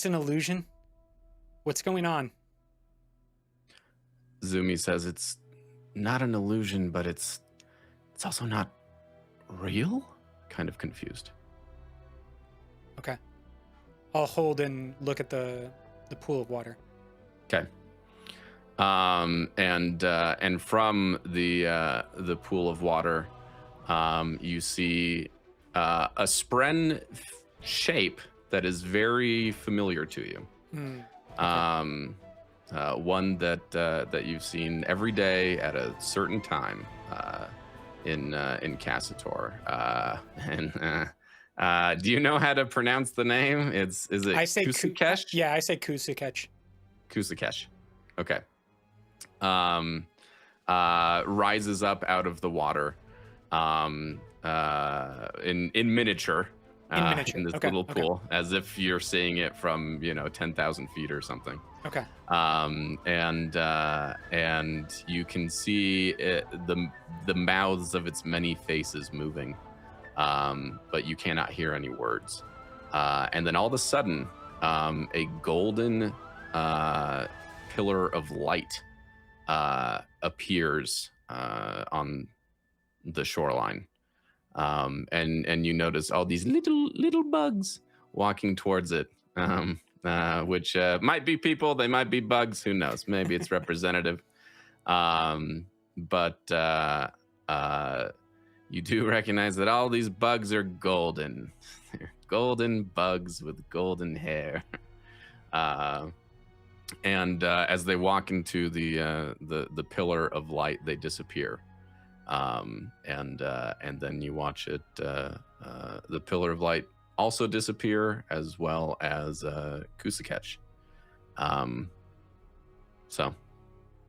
Speaker 2: an illusion? What's going on?
Speaker 1: Zumi says it's not an illusion, but it's also not real. Kind of confused.
Speaker 2: Okay. I'll hold and look at the pool of water.
Speaker 1: Okay. And from the pool of water, you see a spren shape that is very familiar to you. One that you've seen every day at a certain time in Cassator. And do you know how to pronounce the name? Is it
Speaker 2: I say
Speaker 1: Kusikesh?
Speaker 2: Yeah, I say Kusikesh.
Speaker 1: Kusikesh. Okay. Rises up out of the water in miniature. In this
Speaker 2: Okay,
Speaker 1: little
Speaker 2: okay.
Speaker 1: pool, as if you're seeing it from 10,000 feet or something.
Speaker 2: Okay.
Speaker 1: And you can see the mouths of its many faces moving, but you cannot hear any words. And then all of a sudden, a golden pillar of light appears on the shoreline. And you notice all these little bugs walking towards it, which might be people, they might be bugs, who knows? Maybe it's representative. But you do recognize that all these bugs are golden. They're golden bugs with golden hair. And as they walk into the pillar of light, they disappear. And then you watch it, the pillar of light also disappear, as well as Kusikesh. So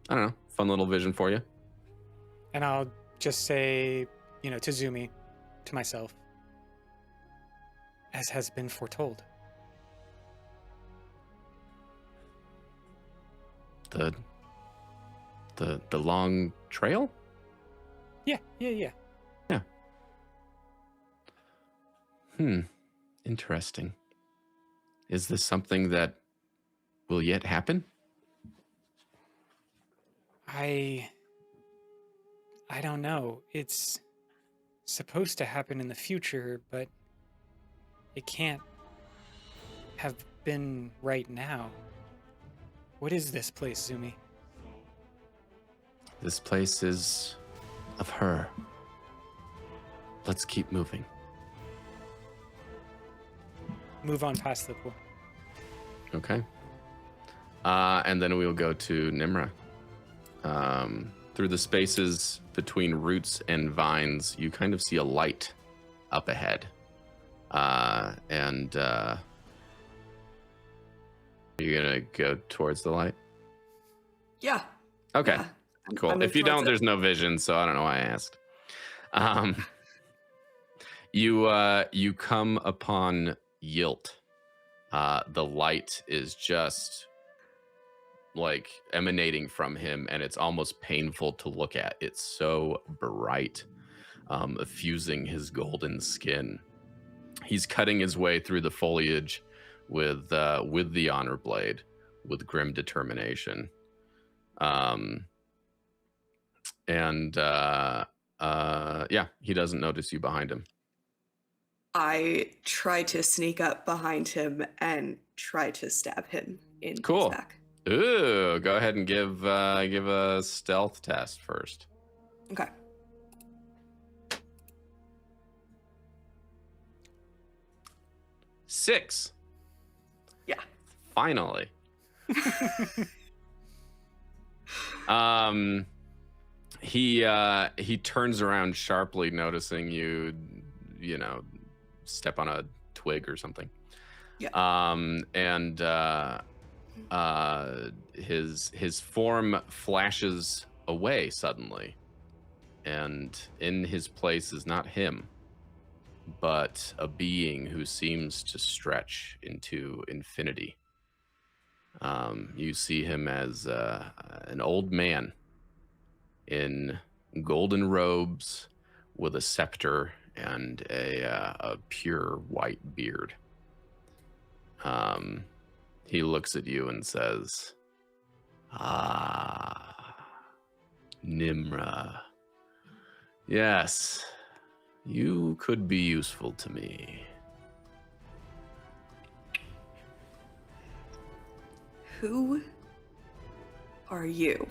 Speaker 1: I don't know, fun little vision for you.
Speaker 2: And I'll just say, to Zumi, to myself, as has been foretold.
Speaker 1: The long trail?
Speaker 2: Yeah.
Speaker 1: Interesting. Is this something that will yet happen?
Speaker 2: I don't know. It's supposed to happen in the future, but it can't have been right now. What is this place, Zumi?
Speaker 1: This place is of her. Let's keep moving.
Speaker 2: Move on past the pool.
Speaker 1: Okay. And then we'll go to Nmra. Through the spaces between roots and vines, you kind of see a light up ahead. And you're going to go towards the light?
Speaker 6: Yeah.
Speaker 1: Okay,
Speaker 6: Yeah.
Speaker 1: cool.
Speaker 6: I'm
Speaker 1: If you
Speaker 6: towards
Speaker 1: don't,
Speaker 6: it.
Speaker 1: there's no vision, so I don't know why I asked. You come upon Yilt. The light is just like emanating from him, and it's almost painful to look at. It's so bright, effusing his golden skin. He's cutting his way through the foliage with the honor blade, with grim determination. Yeah, he doesn't notice you behind him.
Speaker 6: I try to sneak up behind him and try to stab him in
Speaker 1: Cool.
Speaker 6: his back.
Speaker 1: Ooh, go ahead and give a stealth test first.
Speaker 6: Okay.
Speaker 1: Six.
Speaker 6: Yeah.
Speaker 1: Finally. He turns around sharply, noticing you step on a twig or something.
Speaker 6: Yeah.
Speaker 1: His form flashes away suddenly, and in his place is not him, but a being who seems to stretch into infinity. You see him as an old man in golden robes with a scepter and a pure white beard. He looks at you and says, Nmra. Yes, you could be useful to me.
Speaker 6: Who are you?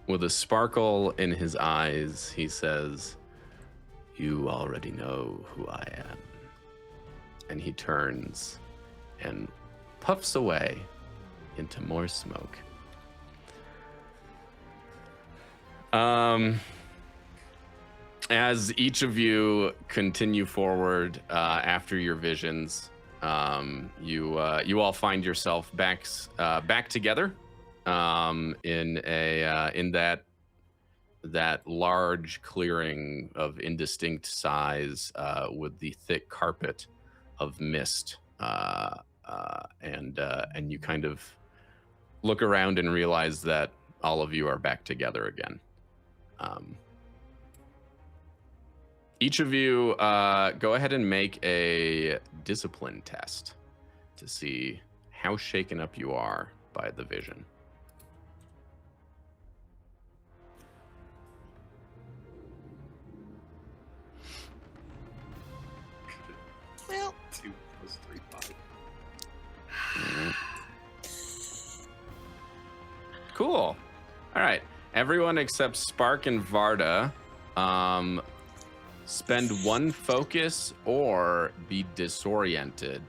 Speaker 1: With a sparkle in his eyes, he says, you already know who I am. And he turns and puffs away into more smoke. As each of you continue forward after your visions, you all find yourself back together in that large clearing of indistinct size with the thick carpet of mist, and you kind of look around and realize that all of you are back together again. Each of you go ahead and make a discipline test to see how shaken up you are by the vision.
Speaker 7: Well,
Speaker 4: 2 plus 3, 5.
Speaker 1: Mhm. Cool. All right. Everyone except Spark and Vardah spend 1 focus or be disoriented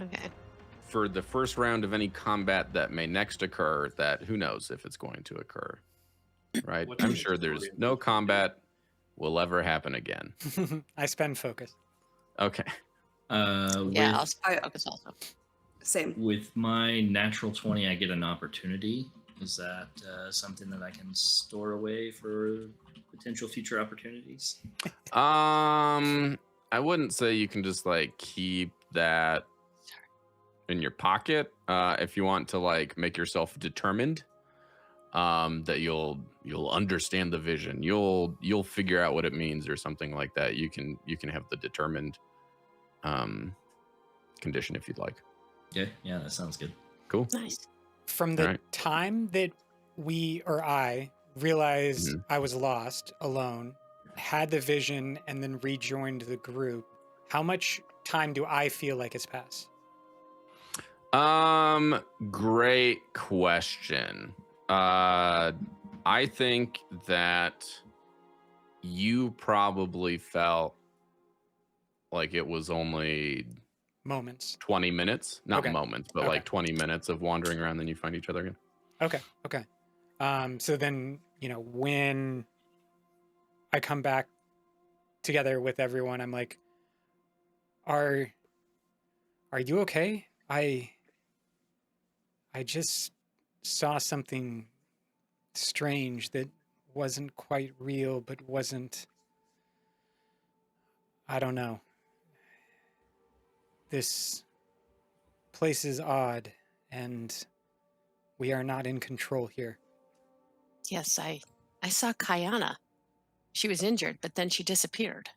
Speaker 7: okay.
Speaker 1: for the first round of any combat that may next occur, that who knows if it's going to occur, right?
Speaker 4: What
Speaker 1: I'm
Speaker 4: does
Speaker 1: sure there's
Speaker 4: disoriented
Speaker 1: no
Speaker 4: do?
Speaker 1: combat will ever happen again.
Speaker 2: I spend focus.
Speaker 1: Okay.
Speaker 7: Yeah, I'll
Speaker 6: I-
Speaker 7: focus also.
Speaker 6: Same.
Speaker 3: With my natural 20, I get an opportunity Is that something that I can store away for potential future opportunities?
Speaker 1: I wouldn't say you can just like keep that in your pocket. If you want to like make yourself determined, that you'll understand the vision, you'll figure out what it means or something like that. You can have the determined condition if you'd like.
Speaker 3: Okay, yeah, that sounds good.
Speaker 1: Cool.
Speaker 7: Nice.
Speaker 2: From the
Speaker 1: Alright.
Speaker 2: time that I realized I was lost alone, had the vision, and then rejoined the group, how much time do I feel like has passed?
Speaker 1: Great question. I think that you probably felt like it was only
Speaker 2: Moments.
Speaker 1: 20 minutes, not
Speaker 2: Okay.
Speaker 1: moments, but
Speaker 2: Okay.
Speaker 1: like 20 minutes of wandering around, then you find each other again.
Speaker 2: Okay. So then, when I come back together with everyone, I'm like, are you okay? I just saw something strange that wasn't quite real, but wasn't, I don't know. This place is odd, and we are not in control here.
Speaker 7: Yes, I saw Kayana. She was injured, but then she disappeared.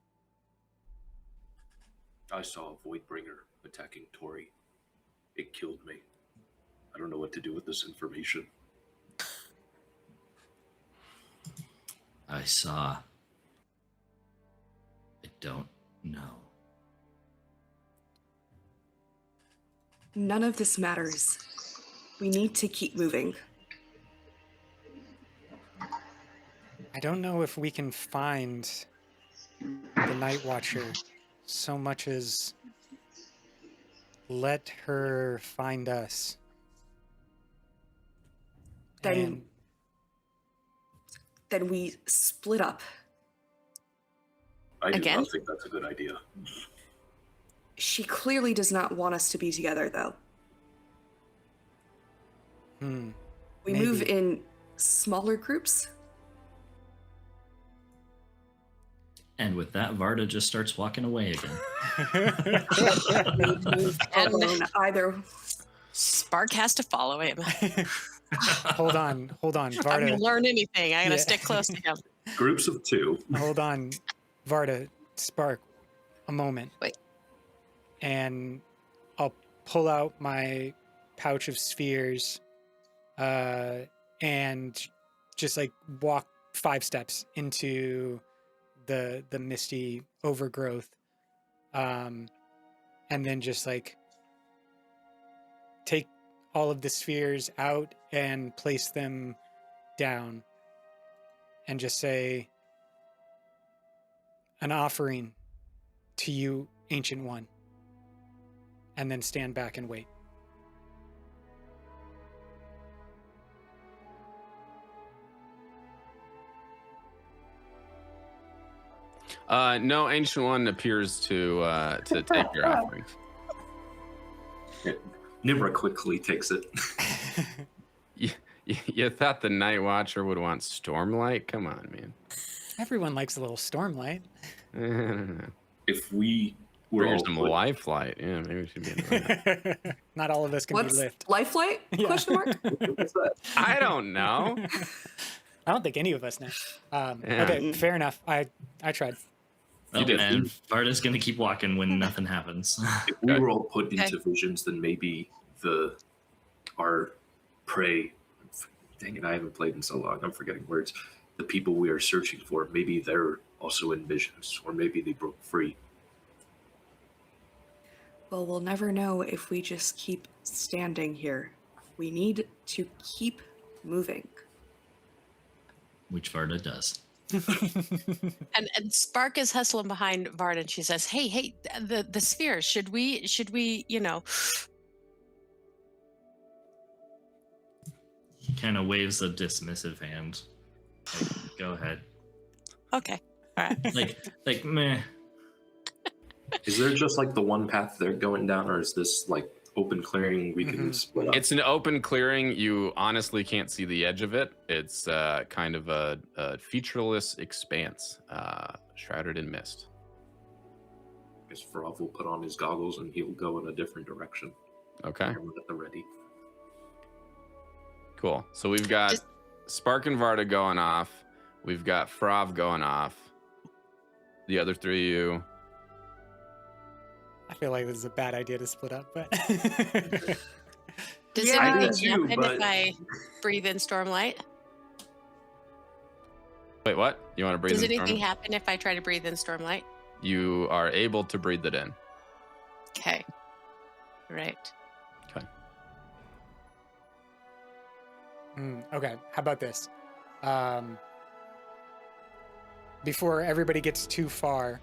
Speaker 4: I saw a Voidbringer attacking Tori. It killed me. I don't know what to do with this information.
Speaker 3: I saw. I don't know.
Speaker 6: None of this matters. We need to keep moving.
Speaker 2: I don't know if we can find the Nightwatcher so much as let her find us.
Speaker 6: Then we split up.
Speaker 4: I do
Speaker 7: Again?
Speaker 4: not think that's a good idea.
Speaker 6: She clearly does not want us to be together, though. We move
Speaker 2: Maybe.
Speaker 6: in smaller groups.
Speaker 3: And with that, Vardah just starts walking away again.
Speaker 7: And
Speaker 6: Alone, either.
Speaker 7: Spark has to follow him.
Speaker 2: Hold on,
Speaker 7: I'm going
Speaker 2: Vardah.
Speaker 7: to learn anything. I'm going
Speaker 2: Yeah.
Speaker 7: to stick close to him.
Speaker 4: Groups of two.
Speaker 2: Hold on, Vardah. Spark, a moment.
Speaker 7: Wait.
Speaker 2: And I'll pull out my pouch of spheres, and just like walk 5 steps into the misty overgrowth, and then just like take all of the spheres out and place them down, and just say, an offering to you, Ancient One, and then stand back and wait.
Speaker 1: No, Ancient One appears to take your offering.
Speaker 4: Nmra quickly takes it.
Speaker 1: You thought the Nightwatcher would want Stormlight? Come on, man.
Speaker 2: Everyone likes a little stormlight.
Speaker 1: I don't know.
Speaker 4: If we were
Speaker 1: Here's
Speaker 4: all
Speaker 1: some
Speaker 4: put-
Speaker 1: life light. Yeah, maybe we should be in the
Speaker 2: Not all of us can
Speaker 6: What's
Speaker 2: be lift.
Speaker 6: Lifelight?
Speaker 2: Yeah.
Speaker 6: Question mark?
Speaker 4: What's that?
Speaker 1: I don't know.
Speaker 2: I don't think any of us know.
Speaker 1: Yeah.
Speaker 2: Okay, fair enough. I tried.
Speaker 3: Well,
Speaker 1: did.
Speaker 3: and Vardah's going to keep walking when nothing happens.
Speaker 4: If we
Speaker 1: Okay.
Speaker 4: were all put into visions, then maybe our prey. Dang it! I haven't played in so long. I'm forgetting words. The people we are searching for, maybe they're also in visions, or maybe they broke free.
Speaker 6: Well, we'll never know if we just keep standing here. We need to keep moving.
Speaker 3: Which Vardah does.
Speaker 7: And Spark is hustling behind Vardah, and she says, "Hey, the spheres. Should we,
Speaker 3: He kind of waves a dismissive hand. Like, go ahead.
Speaker 7: Okay, all right."
Speaker 3: Like meh.
Speaker 4: Is there just like the one path they're going down, or is this like open clearing we can split up.
Speaker 1: It's an open clearing. You honestly can't see the edge of it. It's kind of a featureless expanse, shrouded in mist.
Speaker 4: I guess Farav will put on his goggles and he'll go in a different direction.
Speaker 1: Okay.
Speaker 4: Everyone at the ready.
Speaker 1: Cool. So we've got
Speaker 7: Just-
Speaker 1: Spark and Vardah going off. We've got Farav going off. The other three of you.
Speaker 2: I feel like this is a bad idea to split up, but
Speaker 7: Does
Speaker 6: Yeah, I do
Speaker 7: anything
Speaker 4: too,
Speaker 7: happen
Speaker 4: but-
Speaker 7: if I breathe in Stormlight?
Speaker 1: Wait, what? You want to breathe
Speaker 7: Does
Speaker 1: in
Speaker 7: anything
Speaker 1: Stormlight?
Speaker 7: happen if I try to breathe in Stormlight?
Speaker 1: You are able to breathe it in.
Speaker 7: Okay. Right.
Speaker 1: Okay.
Speaker 2: Okay, how about this? Before everybody gets too far,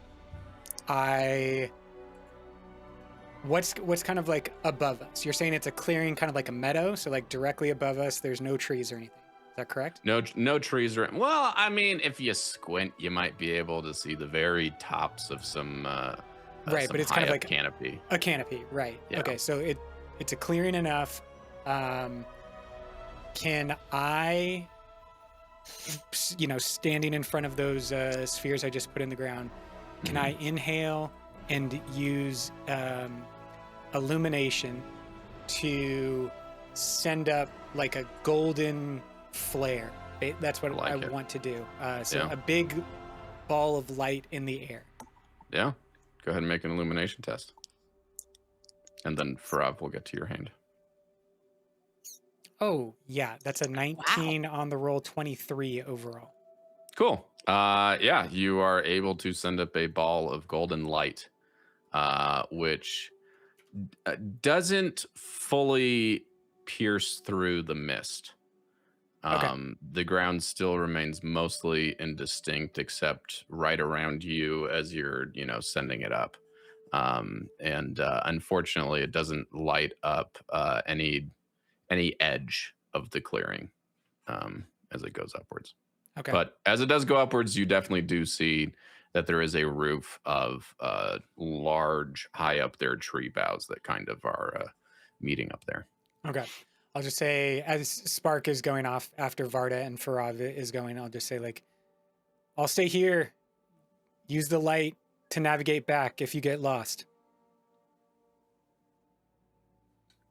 Speaker 2: what's kind of like above us? You're saying it's a clearing, kind of like a meadow, so like directly above us, there's no trees or anything. Is that correct?
Speaker 1: No trees are. Well, I mean, if you squint, you might be able to see the very tops of some.
Speaker 2: Right,
Speaker 1: some
Speaker 2: but it's kind of
Speaker 1: high-up
Speaker 2: like
Speaker 1: canopy.
Speaker 2: a canopy, right?
Speaker 1: Yeah.
Speaker 2: Okay, so it's a clearing enough. Can I, standing in front of those spheres I just put in the ground, can I inhale and use illumination to send up like a golden flare? That's what
Speaker 1: I like
Speaker 2: I
Speaker 1: it.
Speaker 2: want to do. So
Speaker 1: Yeah.
Speaker 2: a big ball of light in the air.
Speaker 1: Yeah. Go ahead and make an illumination test. And then Farav will get to your hand.
Speaker 2: Oh, yeah, that's a 19 on the roll, 23 overall.
Speaker 1: Cool. Yeah, you are able to send up a ball of golden light, which doesn't fully pierce through the mist. The ground still remains mostly indistinct, except right around you as you're, sending it up. And unfortunately, it doesn't light up any edge of the clearing as it goes upwards.
Speaker 2: Okay.
Speaker 1: But as it does go upwards, you definitely do see that there is a roof of large, high up there tree boughs that kind of are meeting up there.
Speaker 2: Okay. I'll just say, as Spark is going off after Vardah and Farav is going, I'll just say, like, I'll stay here. Use the light to navigate back if you get lost.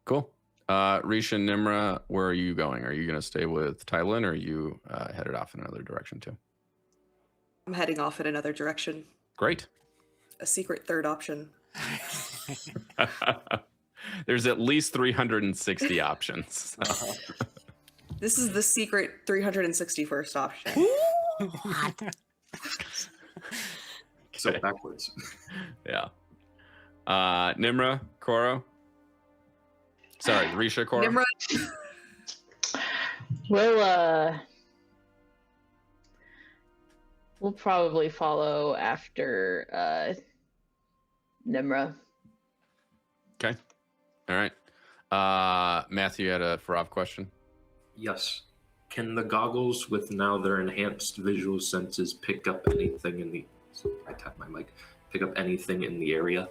Speaker 1: Cool. Risha and Nmra, where are you going? Are you going to stay with Tylin, or are you headed off in another direction too?
Speaker 6: I'm heading off in another direction.
Speaker 1: Great.
Speaker 6: A secret third option.
Speaker 1: There's at least 360 options.
Speaker 6: This is the secret 361st option.
Speaker 4: So backwards.
Speaker 1: Yeah. Nmra, Koro. Sorry, Risha, Koro.
Speaker 6: Nmra,
Speaker 5: We'll probably follow after Nmra.
Speaker 1: Okay. All right. Matthew had a Farav question.
Speaker 4: Yes. Can the goggles with now their enhanced visual senses pick up anything in the... I tap my mic. Pick up anything in the area?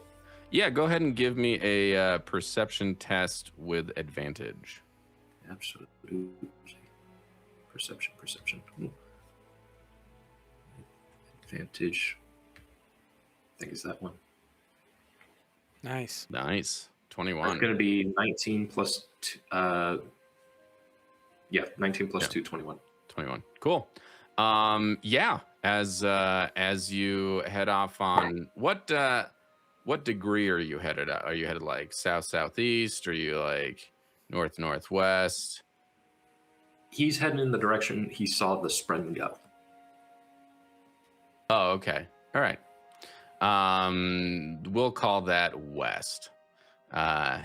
Speaker 1: Yeah, go ahead and give me a perception test with advantage.
Speaker 4: Absolutely. Perception. Advantage. I think it's that one.
Speaker 2: Nice.
Speaker 1: Nice.
Speaker 4: It's
Speaker 1: 21.
Speaker 4: going to be 19 plus... 19 plus 2, 21.
Speaker 1: 21. Cool. Yeah, as you head off on what degree are you headed at? Are you headed like south southeast? Are you like north northwest?
Speaker 4: He's heading in the direction he saw the Spren go.
Speaker 1: Oh, okay. All right. We'll call that west.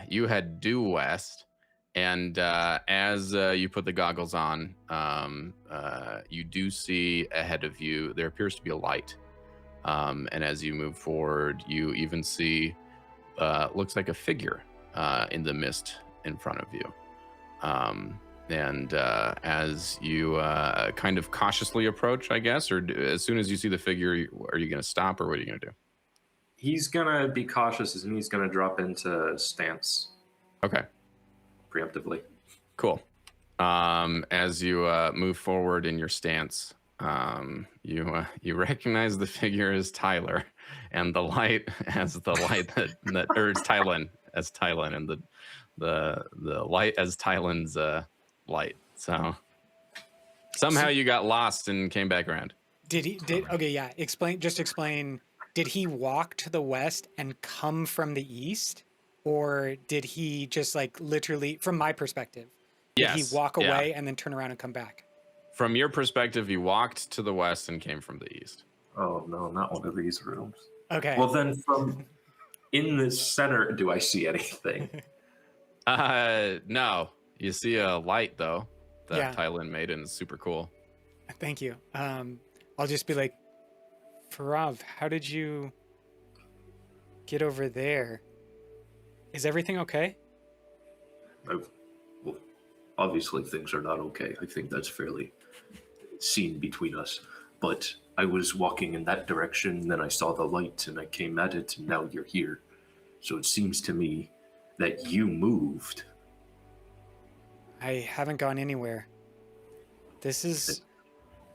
Speaker 1: You head due west, and as you put the goggles on, you do see ahead of you, there appears to be a light. And as you move forward, you even see, looks like a figure in the mist in front of you. And as you kind of cautiously approach, I guess, or as soon as you see the figure, are you going to stop, or what are you going to do?
Speaker 4: He's going to be cautious and he's going to drop into stance
Speaker 1: Okay.
Speaker 4: preemptively.
Speaker 1: Cool. As you move forward in your stance, you recognize the figure as Tyler, and the light as the light that or it's Tylin as Tylin, and the light as Tylin's light. So somehow you got lost and came back around.
Speaker 2: Okay, yeah. Explain. Did he walk to the west and come from the east? Or did he just like literally, from my perspective, did he walk away and then turn around and come back?
Speaker 1: From your perspective, he walked to the west and came from the east.
Speaker 4: Oh no, not one of these rooms.
Speaker 2: Okay.
Speaker 4: Well, then from in the center, do I see anything?
Speaker 1: No. You see a light though that
Speaker 2: Yeah.
Speaker 1: Tylin made, and it's super cool.
Speaker 2: Thank you. I'll just be like, Farav, how did you get over there? Is everything okay?
Speaker 4: Well, obviously things are not okay. I think that's fairly seen between us. But I was walking in that direction, then I saw the light, and I came at it, and now you're here. So it seems to me that you moved.
Speaker 2: I haven't gone anywhere. This is...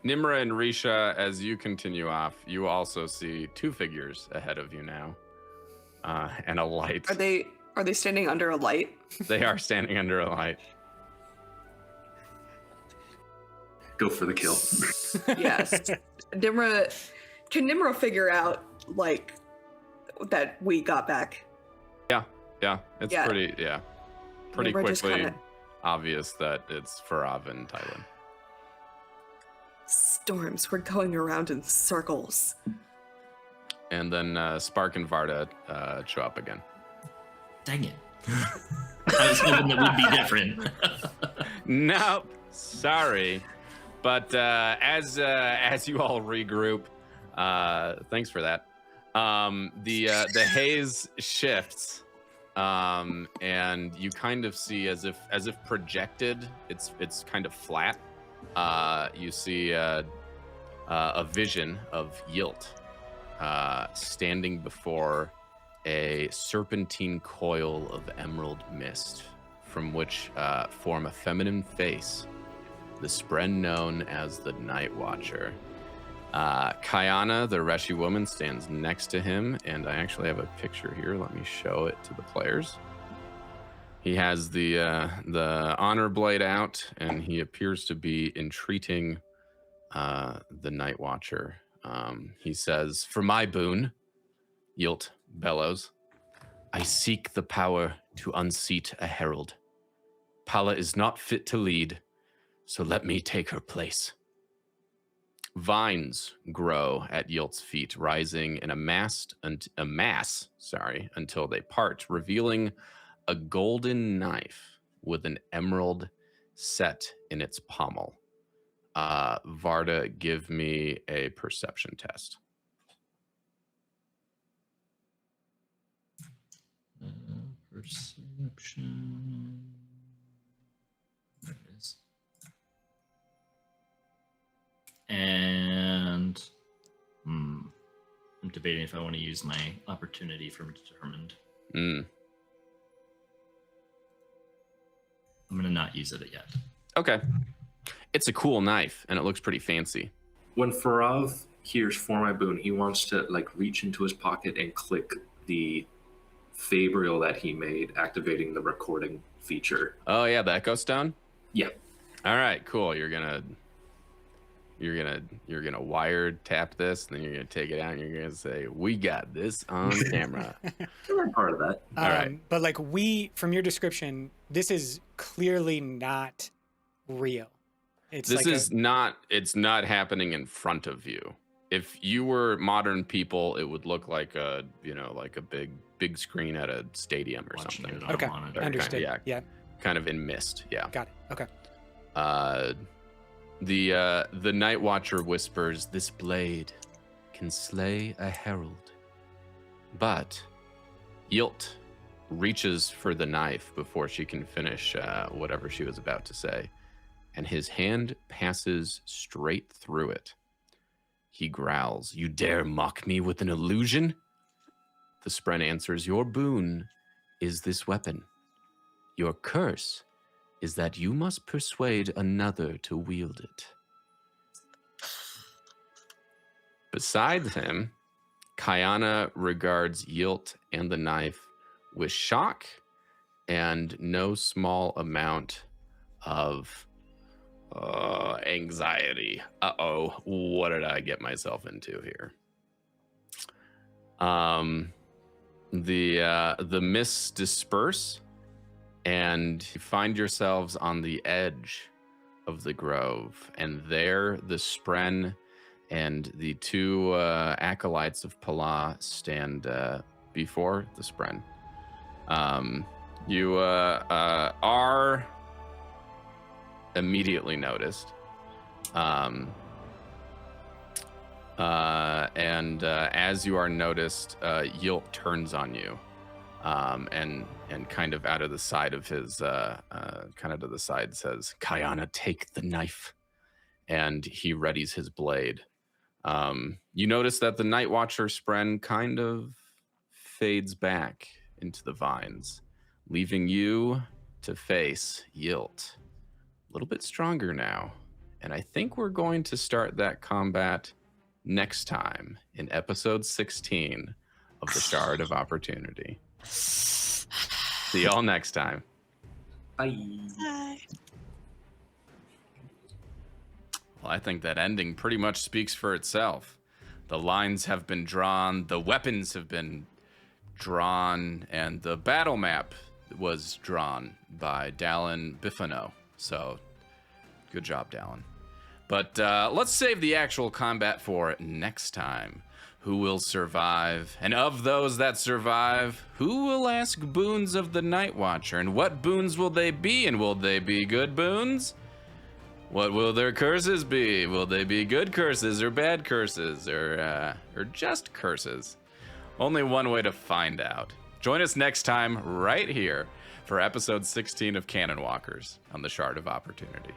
Speaker 1: Nmra and Risha, as you continue off, you also see two figures ahead of you now, and a light.
Speaker 6: Are they standing under a light?
Speaker 1: They are standing under a light.
Speaker 4: Go for the kill.
Speaker 6: Yes. Can Nmra figure out, like, that we got back?
Speaker 1: Yeah, it's pretty
Speaker 6: Nmra just
Speaker 1: quickly
Speaker 6: kinda-
Speaker 1: obvious that it's Farav and Tylin.
Speaker 6: Storms, we're going around in circles.
Speaker 1: And then Spark and Vardah show up again.
Speaker 3: Dang it. I was hoping it would be different.
Speaker 1: Nope, sorry. But as you all regroup, thanks for that. The haze shifts, and you kind of see as if projected, it's kind of flat. You see a vision of Yilt standing before a serpentine coil of emerald mist, from which form a feminine face, the spren known as the Nightwatcher. Kayana, the Reshi woman, stands next to him, and I actually have a picture here. Let me show it to the players. He has the honor blade out, and he appears to be entreating the Nightwatcher. He says, "For my boon," Yilt bellows, "I seek the power to unseat a herald. Pala is not fit to lead, so let me take her place." Vines grow at Yilt's feet, rising in a mass until they part, revealing a golden knife with an emerald set in its pommel. Vardah, give me a perception test.
Speaker 3: Perception. There it is. And I'm debating if I want to use my opportunity from determined. I'm going to not use it yet.
Speaker 1: Okay. It's a cool knife, and it looks pretty fancy.
Speaker 4: When Farav hears "For my boon," he wants to like reach into his pocket and click the fabrial that he made, activating the recording feature.
Speaker 1: Oh yeah, the Echo Stone?
Speaker 4: Yeah.
Speaker 1: All right, cool. You're gonna wire tap this, and then you're gonna take it out, and you're gonna say, "We got this on camera."
Speaker 4: I'm part of that.
Speaker 1: All right.
Speaker 2: But like from your description, this is clearly not real. It's
Speaker 1: not happening in front of you. If you were modern people, it would look like a big screen at a stadium or
Speaker 3: Watching
Speaker 1: something.
Speaker 3: it on
Speaker 2: Okay,
Speaker 3: a monitor.
Speaker 2: understood.
Speaker 1: Kind of,
Speaker 2: Yeah,
Speaker 1: kind of in mist. Yeah.
Speaker 2: got it. Okay.
Speaker 1: The Nightwatcher whispers, "This blade can slay a herald." But Yilt reaches for the knife before she can finish whatever she was about to say, and his hand passes straight through it. He growls, "You dare mock me with an illusion?" The spren answers, "Your boon is this weapon. Your curse is that you must persuade another to wield it. Besides him, Kayana regards Yilt and the knife with shock and no small amount of anxiety. Uh-oh, what did I get myself into here? The mists disperse, and you find yourselves on the edge of the grove, and there the Spren and the two acolytes of Pala stand before the Spren. You are immediately noticed. And as you are noticed, Yilt turns on you, and kind of out of the side of his, kind of to the side says, "Kayana, take the knife," and he readies his blade. You notice that the Nightwatcher Spren kind of fades back into the vines, leaving you to face Yilt. A little bit stronger now, and I think we're going to start that combat next time in episode 16 of the Shard of Opportunity. See y'all next time.
Speaker 4: Bye.
Speaker 7: Bye.
Speaker 1: Well, I think that ending pretty much speaks for itself. The lines have been drawn, the weapons have been drawn, and the battle map was drawn by Dallin Bifano. So, good job, Dallin. But let's save the actual combat for next time. Who will survive? And of those that survive, who will ask boons of the Nightwatcher? And what boons will they be? And will they be good boons? What will their curses be? Will they be good curses or bad curses or just curses? Only one way to find out. Join us next time right here for episode 16 of Canonwalkers on the Shard of Opportunity.